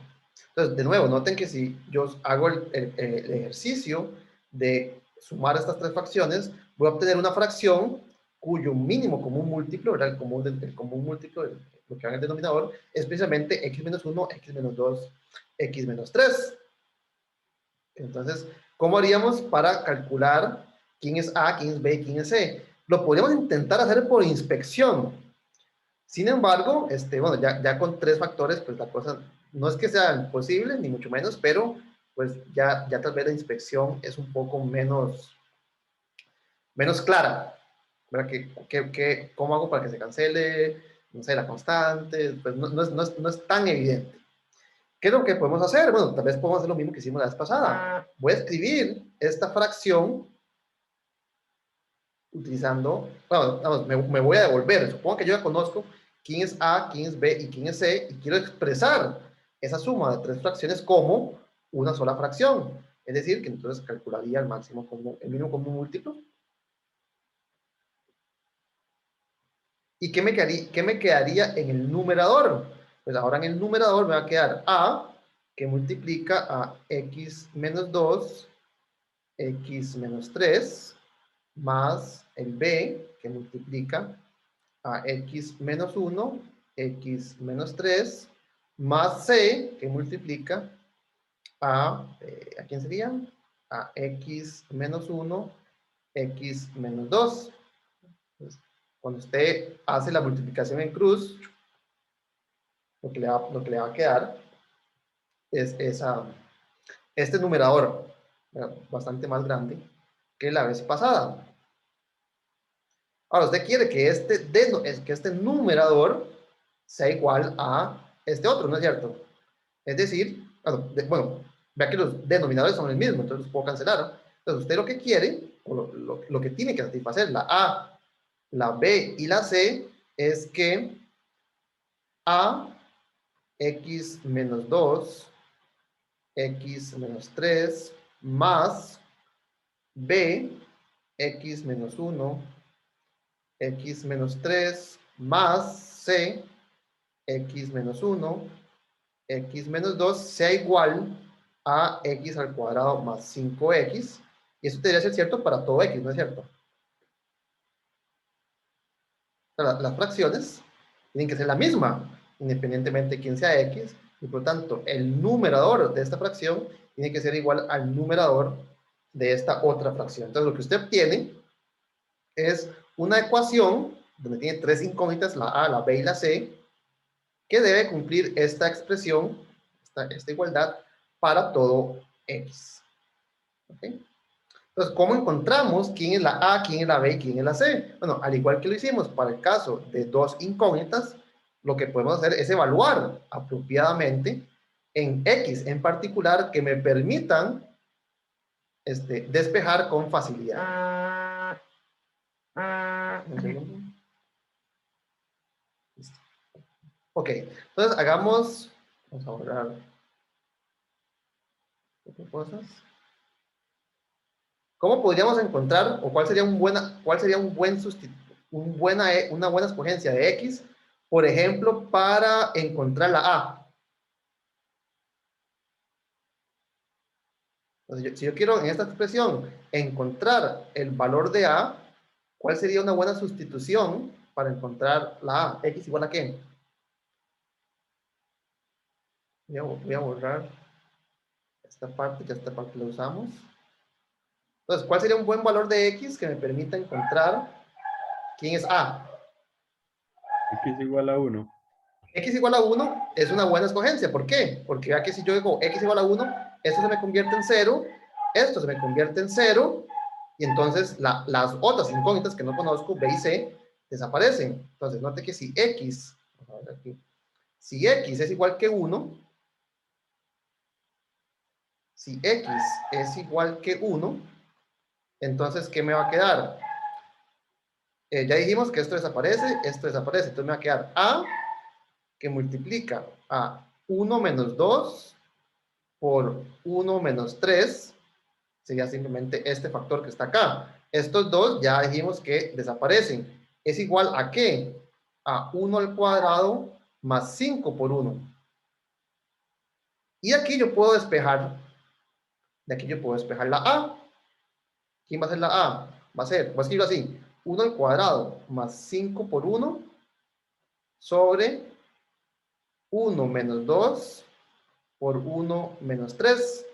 Speaker 1: Entonces, de nuevo, noten que si yo hago el ejercicio de sumar estas 3 fracciones, voy a obtener una fracción cuyo mínimo común múltiplo, ¿verdad? El común múltiplo de lo que haga el denominador, es precisamente x menos 1, x menos 2, x menos 3. Entonces, ¿cómo haríamos para calcular quién es A, quién es B y quién es C? Lo podríamos intentar hacer por inspección. Sin embargo, bueno, ya con 3 factores, pues la cosa no es que sea imposible, ni mucho menos, pero pues ya tal vez la inspección es un poco menos clara. ¿Verdad? ¿Cómo hago para que se cancele? No sé, la constante, pues no es tan evidente. ¿Qué es lo que podemos hacer? Bueno, tal vez podemos hacer lo mismo que hicimos la vez pasada. Voy a escribir esta fracción utilizando, bueno, vamos, me voy a devolver. Supongo que yo ya conozco quién es A, quién es B y quién es C, y quiero expresar esa suma de 3 fracciones como una sola fracción. Es decir, que entonces calcularía el mínimo común múltiplo. ¿Y qué me quedaría en el numerador? Pues ahora en el numerador me va a quedar A, que multiplica a x menos 2, x menos 3, más el B, que multiplica a x menos 1, x menos 3, más c, que multiplica ¿a quién sería? A x menos 1, x menos 2. Entonces, cuando usted hace la multiplicación en cruz, lo que le va a quedar es este numerador, bastante más grande que la vez pasada. Ahora, usted quiere que este numerador sea igual a este otro, ¿no es cierto? Es decir, bueno, vea que los denominadores son el mismo, entonces los puedo cancelar. Entonces, usted lo que quiere, o lo que tiene que satisfacer la A, la B y la C, es que A, x menos 2, x menos 3, más B, x menos 1, x menos 3, más C, x menos 1, x menos 2 sea igual a x al cuadrado más 5x. Y eso debería ser cierto para todo x, ¿no es cierto? Las fracciones tienen que ser la misma, independientemente de quién sea x, y por tanto el numerador de esta fracción tiene que ser igual al numerador de esta otra fracción. Entonces lo que usted obtiene es una ecuación donde tiene 3 incógnitas, la a, la b y la c, que debe cumplir esta expresión, esta igualdad, para todo x. ¿Okay? Entonces, ¿cómo encontramos quién es la A, quién es la B y quién es la C? Bueno, al igual que lo hicimos para el caso de 2 incógnitas, lo que podemos hacer es evaluar apropiadamente en X en particular que me permitan despejar con facilidad. Un segundo. Listo. Ok, entonces hagamos, vamos a borrar cosas. ¿Cómo podríamos encontrar, o cuál sería una buena escogencia de X, por ejemplo, para encontrar la A? Entonces, si yo quiero en esta expresión encontrar el valor de A, ¿cuál sería una buena sustitución para encontrar la A? ¿X igual a qué? Voy a borrar esta parte, ya esta parte la usamos. Entonces, ¿cuál sería un buen valor de X que me permita encontrar quién es A?
Speaker 2: X igual a 1.
Speaker 1: X igual a 1 es una buena escogencia. ¿Por qué? Porque ya que si yo digo X igual a 1, esto se me convierte en 0, esto se me convierte en 0, y entonces las otras incógnitas que no conozco, B y C, desaparecen. Entonces, note que si X, vamos a ver aquí, si X es igual que 1, si X es igual que 1, entonces, ¿qué me va a quedar? Ya dijimos que esto desaparece, entonces me va a quedar A, que multiplica a 1 menos 2 por 1 menos 3, sería simplemente este factor que está acá. Estos dos ya dijimos que desaparecen. ¿Es igual a qué? A 1 al cuadrado más 5 por 1. Y aquí yo puedo despejar, de aquí yo puedo despejar la A. ¿Quién va a ser la A? Va a escribirlo así, 1 al cuadrado más 5 por 1 sobre 1 menos 2 por 1 menos 3.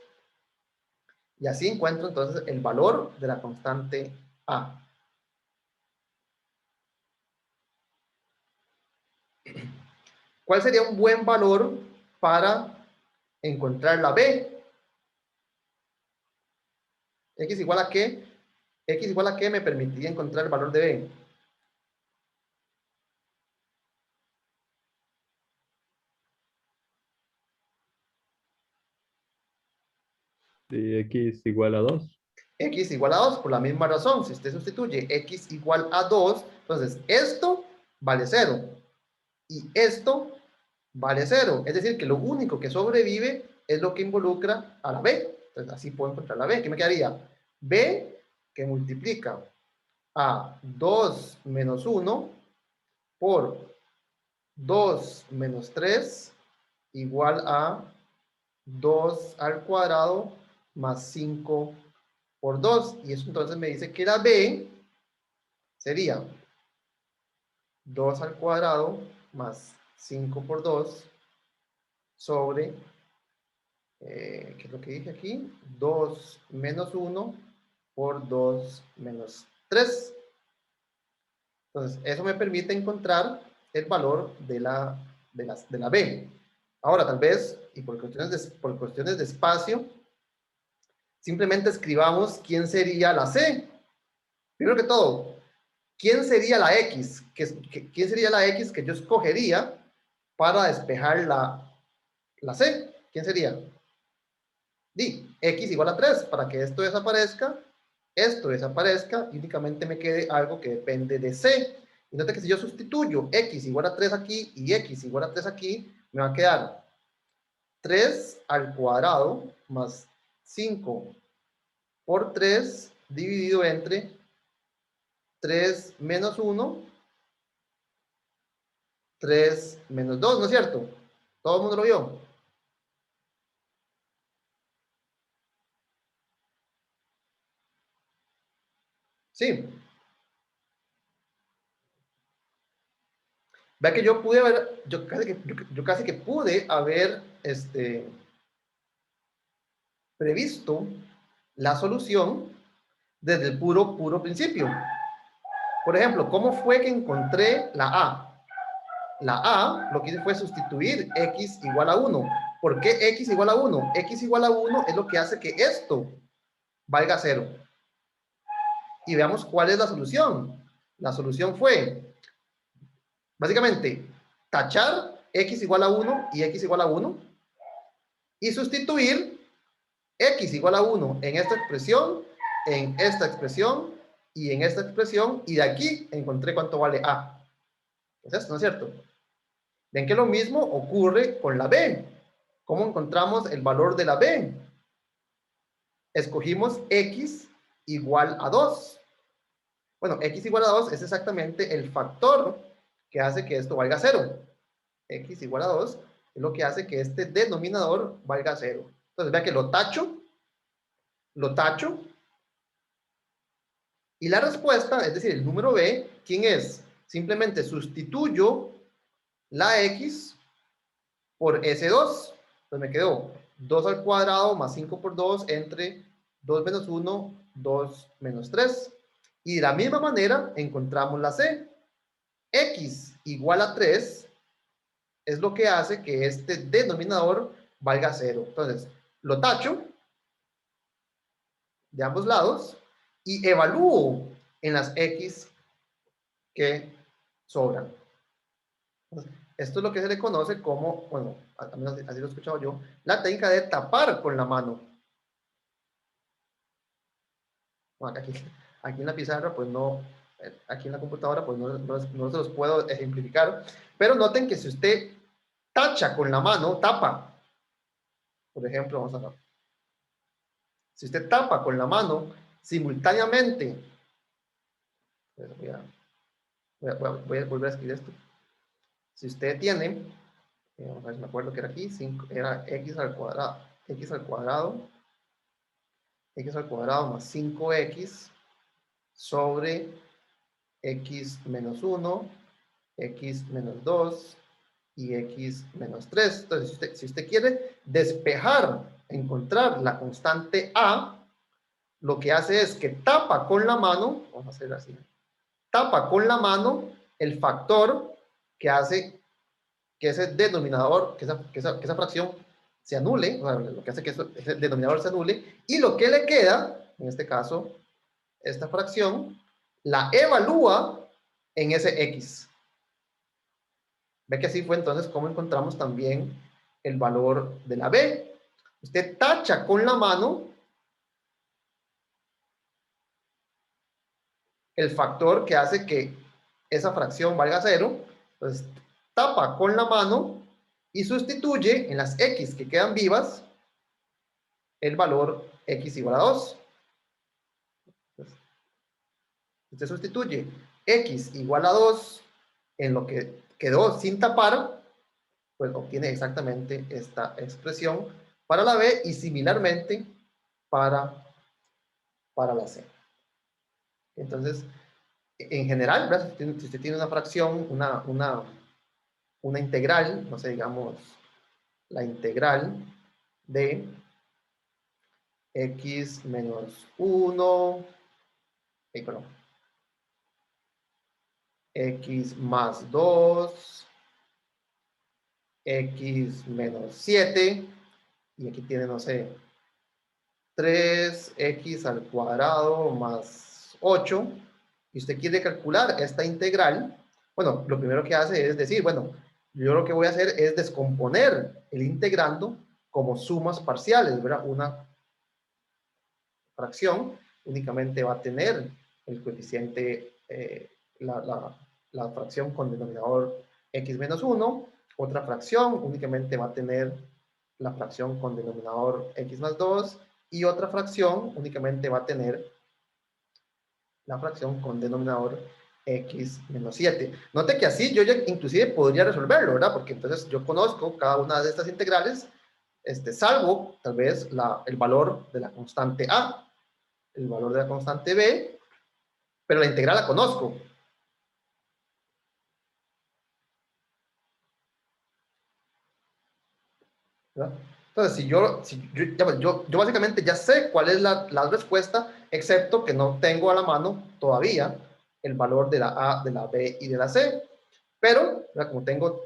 Speaker 1: Y así encuentro entonces el valor de la constante A. ¿Cuál sería un buen valor para encontrar la B? ¿X igual a qué? ¿X igual a qué me permitiría encontrar el valor de B?
Speaker 2: De X igual a 2.
Speaker 1: X igual a 2, por la misma razón. Si usted sustituye X igual a 2, entonces esto vale 0. Y esto vale 0. Es decir, que lo único que sobrevive es lo que involucra a la B. Entonces así puedo encontrar la B. ¿Qué me quedaría? B que multiplica a 2 menos 1 por 2 menos 3 igual a 2 al cuadrado más 5 por 2. Y eso entonces me dice que la B sería 2 al cuadrado más 5 por 2 sobre, ¿qué es lo que dije aquí? 2 menos 1 por 2 menos 3. Entonces, eso me permite encontrar el valor de la B. Ahora, tal vez, y por cuestiones de espacio, simplemente escribamos quién sería la C. Primero que todo, ¿quién sería la X? ¿Quién sería la X que yo escogería para despejar la C? ¿Quién sería? Di, X igual a 3, para que esto desaparezca, y únicamente me quede algo que depende de C. Y note que si yo sustituyo X igual a 3 aquí y X igual a 3 aquí, me va a quedar 3 al cuadrado más 5 por 3 dividido entre 3 menos 1, 3 menos 2, ¿no es cierto? ¿Todo el mundo lo vio? Sí. Vea que yo pude haber, yo casi que pude haber previsto la solución desde el puro principio. Por ejemplo, ¿cómo fue que encontré la A? La A lo que hice fue sustituir X igual a 1. ¿Por qué X igual a 1? X igual a 1 es lo que hace que esto valga 0. Y veamos cuál es la solución. La solución fue, básicamente, tachar X igual a 1 y X igual a 1 y sustituir x igual a 1 en esta expresión y en esta expresión, y de aquí encontré cuánto vale a. ¿Es esto, no es cierto? Ven que lo mismo ocurre con la b. ¿Cómo encontramos el valor de la b? Escogimos x igual a 2. Bueno, x igual a 2 es exactamente el factor que hace que esto valga 0. X igual a 2 es lo que hace que este denominador valga 0. Entonces, vea que lo tacho, y la respuesta, es decir, el número b, ¿quién es? Simplemente sustituyo la x por S2. Entonces me quedó 2 al cuadrado más 5 por 2 entre 2 menos 1, 2 menos 3. Y de la misma manera encontramos la c. X igual a 3 es lo que hace que este denominador valga 0. Entonces, lo tacho de ambos lados y evalúo en las x que sobran. Entonces, esto es lo que se le conoce como, bueno, al menos así lo he escuchado yo, la técnica de tapar con la mano. Bueno, aquí en la pizarra, pues no, aquí en la computadora, pues no se los puedo ejemplificar, pero noten que si usted tacha con la mano, tapa, por ejemplo, vamos a ver, si usted tapa con la mano simultáneamente, voy a volver a escribir esto. Si usted tiene, vamos a ver si me acuerdo que era aquí, 5, era x al cuadrado más 5x sobre x menos 1, x menos 2 y x menos 3. Entonces, si usted quiere despejar, encontrar la constante a, lo que hace es que tapa con la mano, vamos a hacer así, tapa con la mano el factor que hace que ese denominador, que esa fracción se anule, o sea, lo que hace que ese denominador se anule, y lo que le queda, en este caso, esta fracción, la evalúa en ese x. Ve que así fue entonces como encontramos también el valor de la b. Usted tacha con la mano el factor que hace que esa fracción valga 0, entonces tapa con la mano y sustituye en las x que quedan vivas el valor x igual a 2. Entonces, usted sustituye x igual a 2 en lo que quedó sin tapar, pues obtiene exactamente esta expresión para la b y similarmente para la c. Entonces, en general, ¿verdad? Si usted tiene una fracción, una integral, no sé, digamos, la integral de x menos 1, perdón, x más 2, x menos 7, y aquí tiene, no sé, 3x al cuadrado más 8, y usted quiere calcular esta integral, bueno, lo primero que hace es decir, bueno, yo lo que voy a hacer es descomponer el integrando como sumas parciales, ¿verdad? Una fracción únicamente va a tener el coeficiente, la fracción con denominador x menos 1, otra fracción únicamente va a tener la fracción con denominador x más 2, y otra fracción únicamente va a tener la fracción con denominador x menos 7. Note que así yo ya inclusive podría resolverlo, ¿verdad? Porque entonces yo conozco cada una de estas integrales, salvo tal vez el valor de la constante a, el valor de la constante b, pero la integral la conozco. ¿Verdad? Entonces, yo básicamente ya sé cuál es la respuesta, excepto que no tengo a la mano todavía el valor de la A, de la B y de la C. Pero, ¿verdad? Como tengo,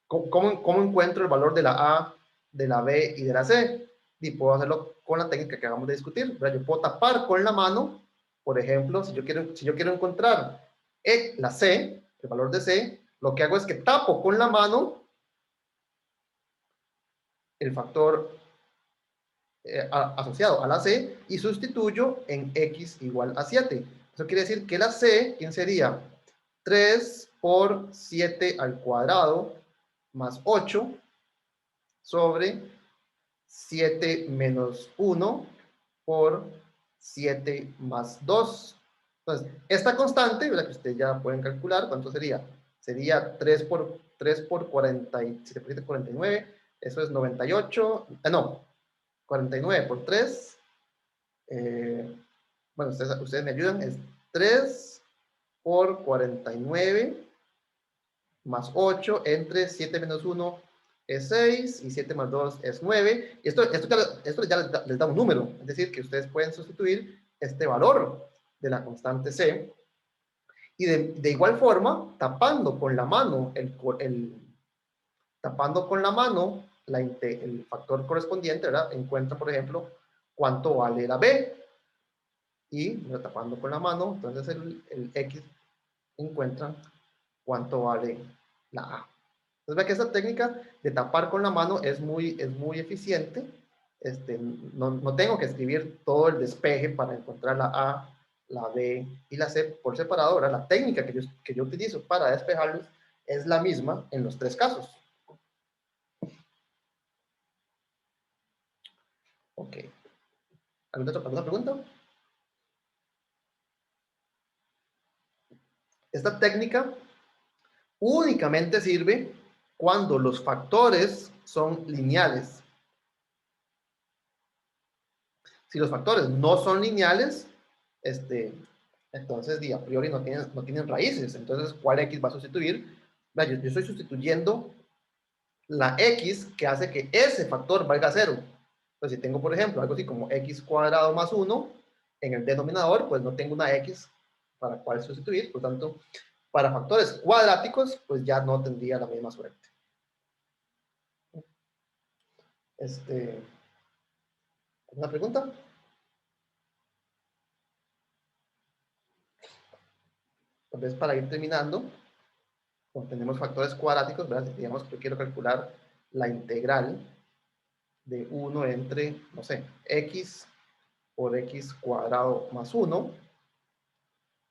Speaker 1: ¿cómo encuentro el valor de la A, de la B y de la C? Y puedo hacerlo con la técnica que acabamos de discutir, ¿verdad? Yo puedo tapar con la mano, por ejemplo, si yo quiero encontrar la C, el valor de C, lo que hago es que tapo con la mano el factor asociado a la c y sustituyo en x igual a 7. Eso quiere decir que la c, ¿quién sería? 3 por 7 al cuadrado más 8 sobre 7 menos 1 por 7 más 2. Entonces, esta constante, ¿verdad? Que ustedes ya pueden calcular, ¿cuánto sería? Sería 3 por 40, si te pusiste 49, eso es 98, no, 49 por 3, bueno, ustedes me ayudan, es 3 por 49 más 8 entre 7 menos 1 es 6 y 7 más 2 es 9. Y esto ya les da un número, es decir, que ustedes pueden sustituir este valor de la constante c. Y de igual forma, tapando con la mano el factor correspondiente, ¿verdad? Encuentra, por ejemplo, cuánto vale la b. Y tapando con la mano, entonces el x encuentra cuánto vale la a. Entonces ve que esta técnica de tapar con la mano es muy eficiente. No tengo que escribir todo el despeje para encontrar la A, la B y la C por separado. ¿Verdad? La técnica que yo utilizo para despejarlos es la misma en los tres casos. Ok. ¿Alguna pregunta? Esta técnica únicamente sirve cuando los factores son lineales. Si los factores no son lineales, entonces a priori no tienen raíces. Entonces, ¿cuál x va a sustituir? Yo estoy sustituyendo la x que hace que ese factor valga 0. Pues si tengo, por ejemplo, algo así como x cuadrado más 1 en el denominador, pues no tengo una x para cuál sustituir. Por tanto, para factores cuadráticos, pues ya no tendría la misma suerte. ¿Una pregunta? Tal vez para ir terminando, cuando tenemos factores cuadráticos, ¿verdad? Digamos que yo quiero calcular la integral de 1 entre, no sé, x por x cuadrado más 1.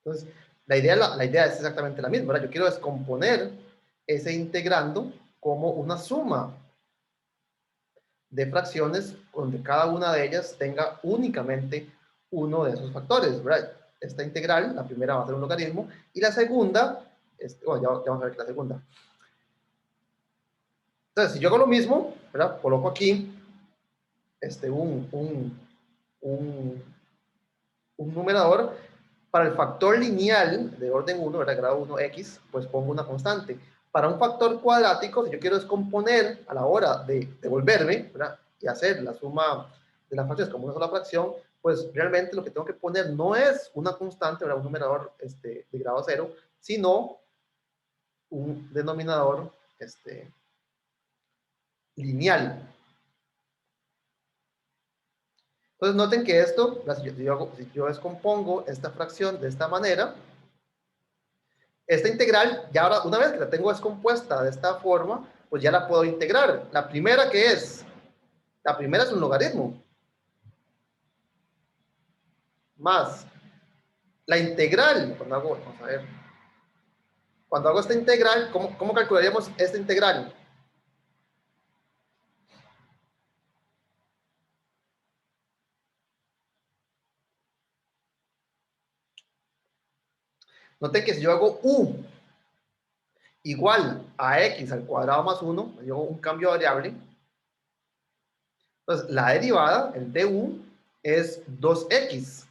Speaker 1: Entonces, la idea es exactamente la misma, ¿verdad? Yo quiero descomponer ese integrando como una suma de fracciones donde cada una de ellas tenga únicamente uno de esos factores, ¿verdad? Esta integral, la primera va a ser un logaritmo, y la segunda, ya vamos a ver que la segunda. Entonces, si yo hago lo mismo, ¿verdad? Coloco aquí un numerador. Para el factor lineal de orden 1, ¿verdad? Grado 1, x, pues pongo una constante. Para un factor cuadrático, si yo quiero descomponer a la hora de devolverme, ¿verdad? Y hacer la suma de las fracciones como una sola fracción, pues realmente lo que tengo que poner no es una constante, ¿verdad? Un numerador de grado 0, sino un denominador lineal. Entonces noten que esto, si yo descompongo esta fracción de esta manera, esta integral, ya ahora, una vez que la tengo descompuesta de esta forma, pues ya la puedo integrar. La primera es un logaritmo. Más la integral, vamos a ver, cuando hago esta integral, ¿cómo calcularíamos esta integral? Noten que si yo hago u igual a x al cuadrado más 1, yo hago un cambio de variable. Entonces, la derivada, el du, es 2x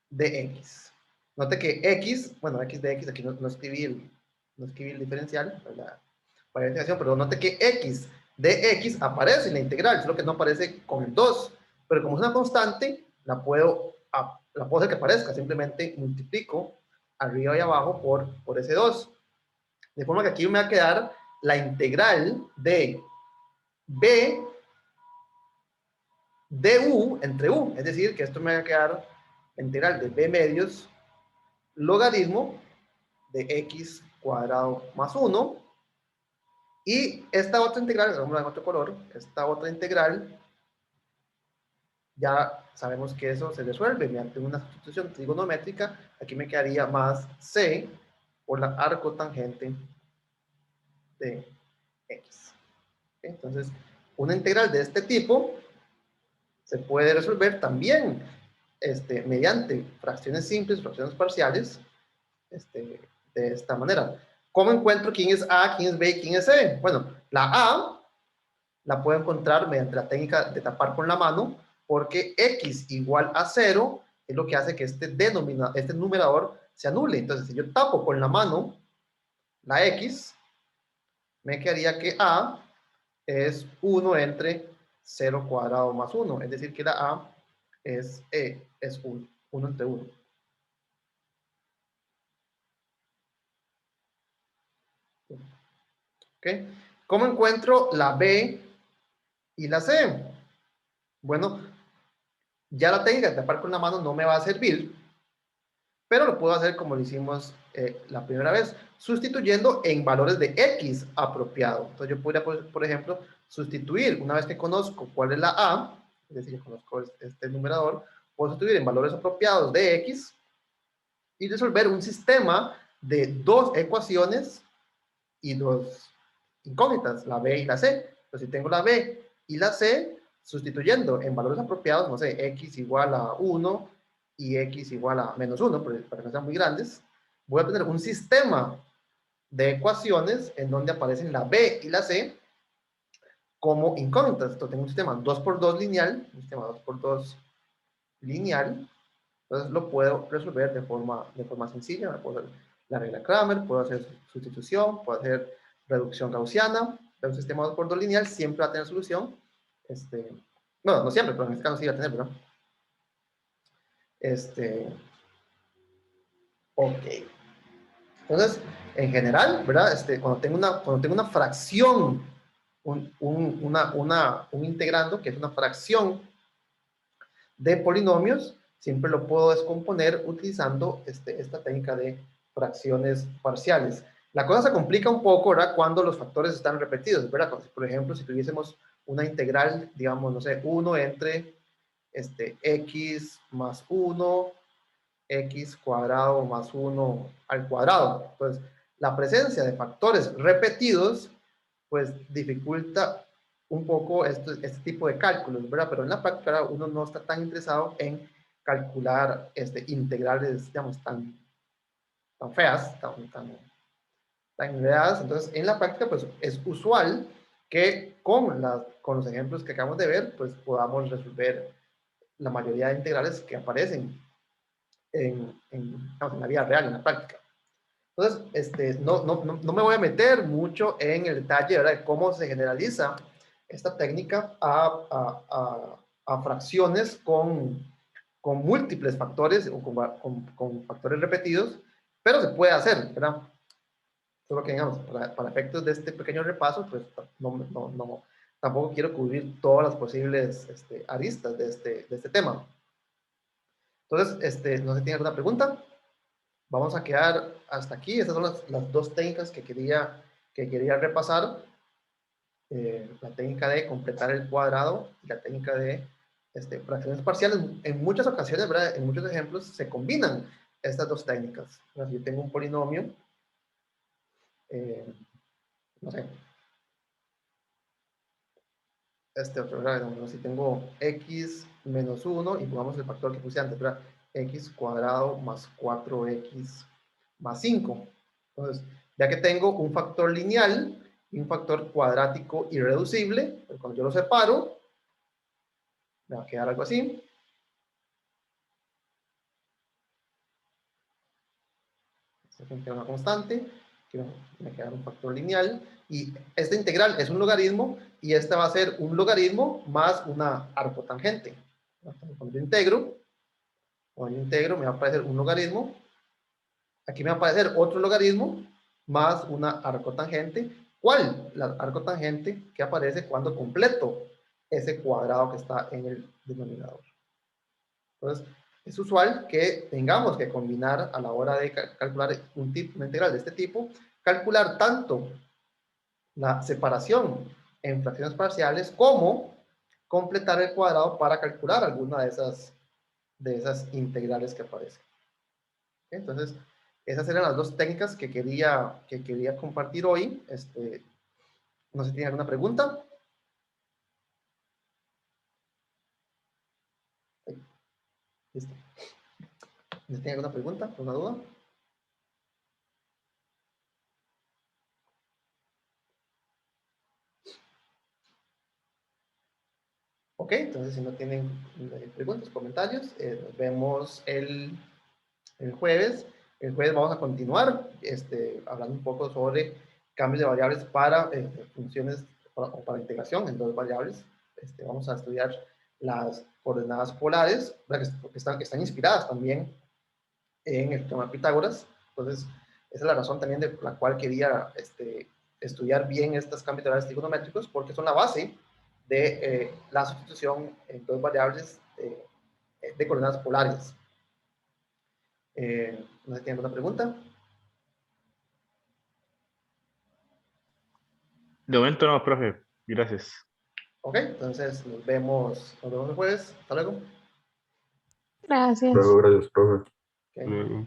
Speaker 1: de x. Note que x, bueno, x de x, aquí no escribí el diferencial, la diferenciación, pero note que x de x aparece en la integral, solo que no aparece con el 2. Pero como es una constante, la puedo hacer que aparezca, simplemente multiplico arriba y abajo por ese 2. De forma que aquí me va a quedar la integral de b de u entre u, es decir, que esto me va a quedar la integral de b medios logaritmo de x cuadrado más 1 Y esta otra integral, vamos a en otro color, esta otra integral, ya sabemos que eso se resuelve mediante una sustitución trigonométrica. Aquí me quedaría más c por la arcotangente de x. Entonces, una integral de este tipo se puede resolver también mediante fracciones simples, fracciones parciales, de esta manera. ¿Cómo encuentro quién es A, quién es B y quién es C? Bueno, la A la puedo encontrar mediante la técnica de tapar con la mano, porque x igual a 0 es lo que hace que este numerador se anule. Entonces, si yo tapo con la mano la x, me quedaría que a es 1 entre 0 cuadrado más 1, es decir, que la a es 1 entre 1. ¿Okay? ¿Cómo encuentro la b y la c? Bueno, ya la técnica de tapar con la mano no me va a servir, pero lo puedo hacer como lo hicimos la primera vez, sustituyendo en valores de x apropiado. Entonces yo podría, por ejemplo, sustituir, una vez que conozco cuál es la a, es decir, yo conozco este numerador, puedo sustituir en valores apropiados de x y resolver un sistema de dos ecuaciones y dos incógnitas, la b y la c. Entonces si tengo la b y la c, sustituyendo en valores apropiados, no sé, x igual a 1 y x igual a menos 1, para que no sean muy grandes, voy a tener un sistema de ecuaciones en donde aparecen la b y la c como incógnitas. Entonces tengo un sistema 2 por 2 lineal, un sistema 2 por 2 lineal, entonces lo puedo resolver de forma sencilla. Puedo hacer la regla Kramer, puedo hacer sustitución, puedo hacer reducción gaussiana. De un sistema 2 por 2 lineal siempre va a tener solución. Bueno, no siempre, pero en este caso sí va a tener, ¿verdad? Ok. Entonces, en general, ¿verdad? Cuando tengo una fracción, un integrando, que es una fracción de polinomios, siempre lo puedo descomponer utilizando esta técnica de fracciones parciales. La cosa se complica un poco, ¿verdad? Cuando los factores están repetidos, ¿verdad? Por ejemplo, si tuviésemos una integral, digamos, no sé, 1 entre x más 1, x cuadrado más 1 al cuadrado. Pues la presencia de factores repetidos, pues dificulta un poco este tipo de cálculos, ¿verdad? Pero en la práctica uno no está tan interesado en calcular integrales, digamos, tan feas, tan enredadas. Entonces, en la práctica, pues es usual que con los ejemplos que acabamos de ver, pues podamos resolver la mayoría de integrales que aparecen digamos, en la vida real, en la práctica. Entonces, no me voy a meter mucho en el detalle, ¿verdad?, de cómo se generaliza esta técnica a fracciones con múltiples factores o con factores repetidos, pero se puede hacer, ¿verdad? Solo que, digamos, para efectos de este pequeño repaso, pues tampoco quiero cubrir todas las posibles aristas de este tema. Entonces, no sé si tiene alguna pregunta. Vamos a quedar hasta aquí. Estas son las dos técnicas que quería repasar. La técnica de completar el cuadrado y la técnica de fracciones parciales. En muchas ocasiones, ¿verdad?, en muchos ejemplos, se combinan estas dos técnicas. Si yo tengo un polinomio, no sé, otro, ¿verdad? Si tengo x menos 1 y pongamos el factor que puse antes, ¿verdad?, x cuadrado más 4x más 5. Entonces, ya que tengo un factor lineal y un factor cuadrático irreducible, pues cuando yo lo separo, me va a quedar algo así. Esta me queda una constante, que me queda un factor lineal, y esta integral es un logaritmo, y esta va a ser un logaritmo más una arcotangente. Cuando yo integro, me va a aparecer un logaritmo. Aquí me va a aparecer otro logaritmo más una arcotangente. ¿Cuál? La arcotangente que aparece cuando completo ese cuadrado que está en el denominador. Entonces, es usual que tengamos que combinar a la hora de calcular una integral de este tipo, calcular tanto la separación en fracciones parciales como completar el cuadrado para calcular alguna de esas integrales que aparecen. Entonces, esas eran las dos técnicas que quería compartir hoy. No sé si tienen alguna pregunta. Listo. ¿No tienen alguna pregunta? ¿Alguna duda? Ok, entonces si no tienen preguntas, comentarios, nos vemos el jueves. El jueves vamos a continuar hablando un poco sobre cambios de variables para funciones o para integración en dos variables. Vamos a estudiar las coordenadas polares, que están inspiradas también en el teorema de Pitágoras. Entonces, esa es la razón también de la cual quería estudiar bien estos cambios de variables trigonométricos, porque son la base de la sustitución en dos variables de coordenadas polares. ¿No sé si tienen alguna pregunta?
Speaker 3: De momento no, profe. Gracias.
Speaker 1: Ok, entonces nos vemos el jueves. Hasta luego.
Speaker 4: Gracias.
Speaker 2: Luego, gracias, profe.
Speaker 1: Okay.
Speaker 2: Luego.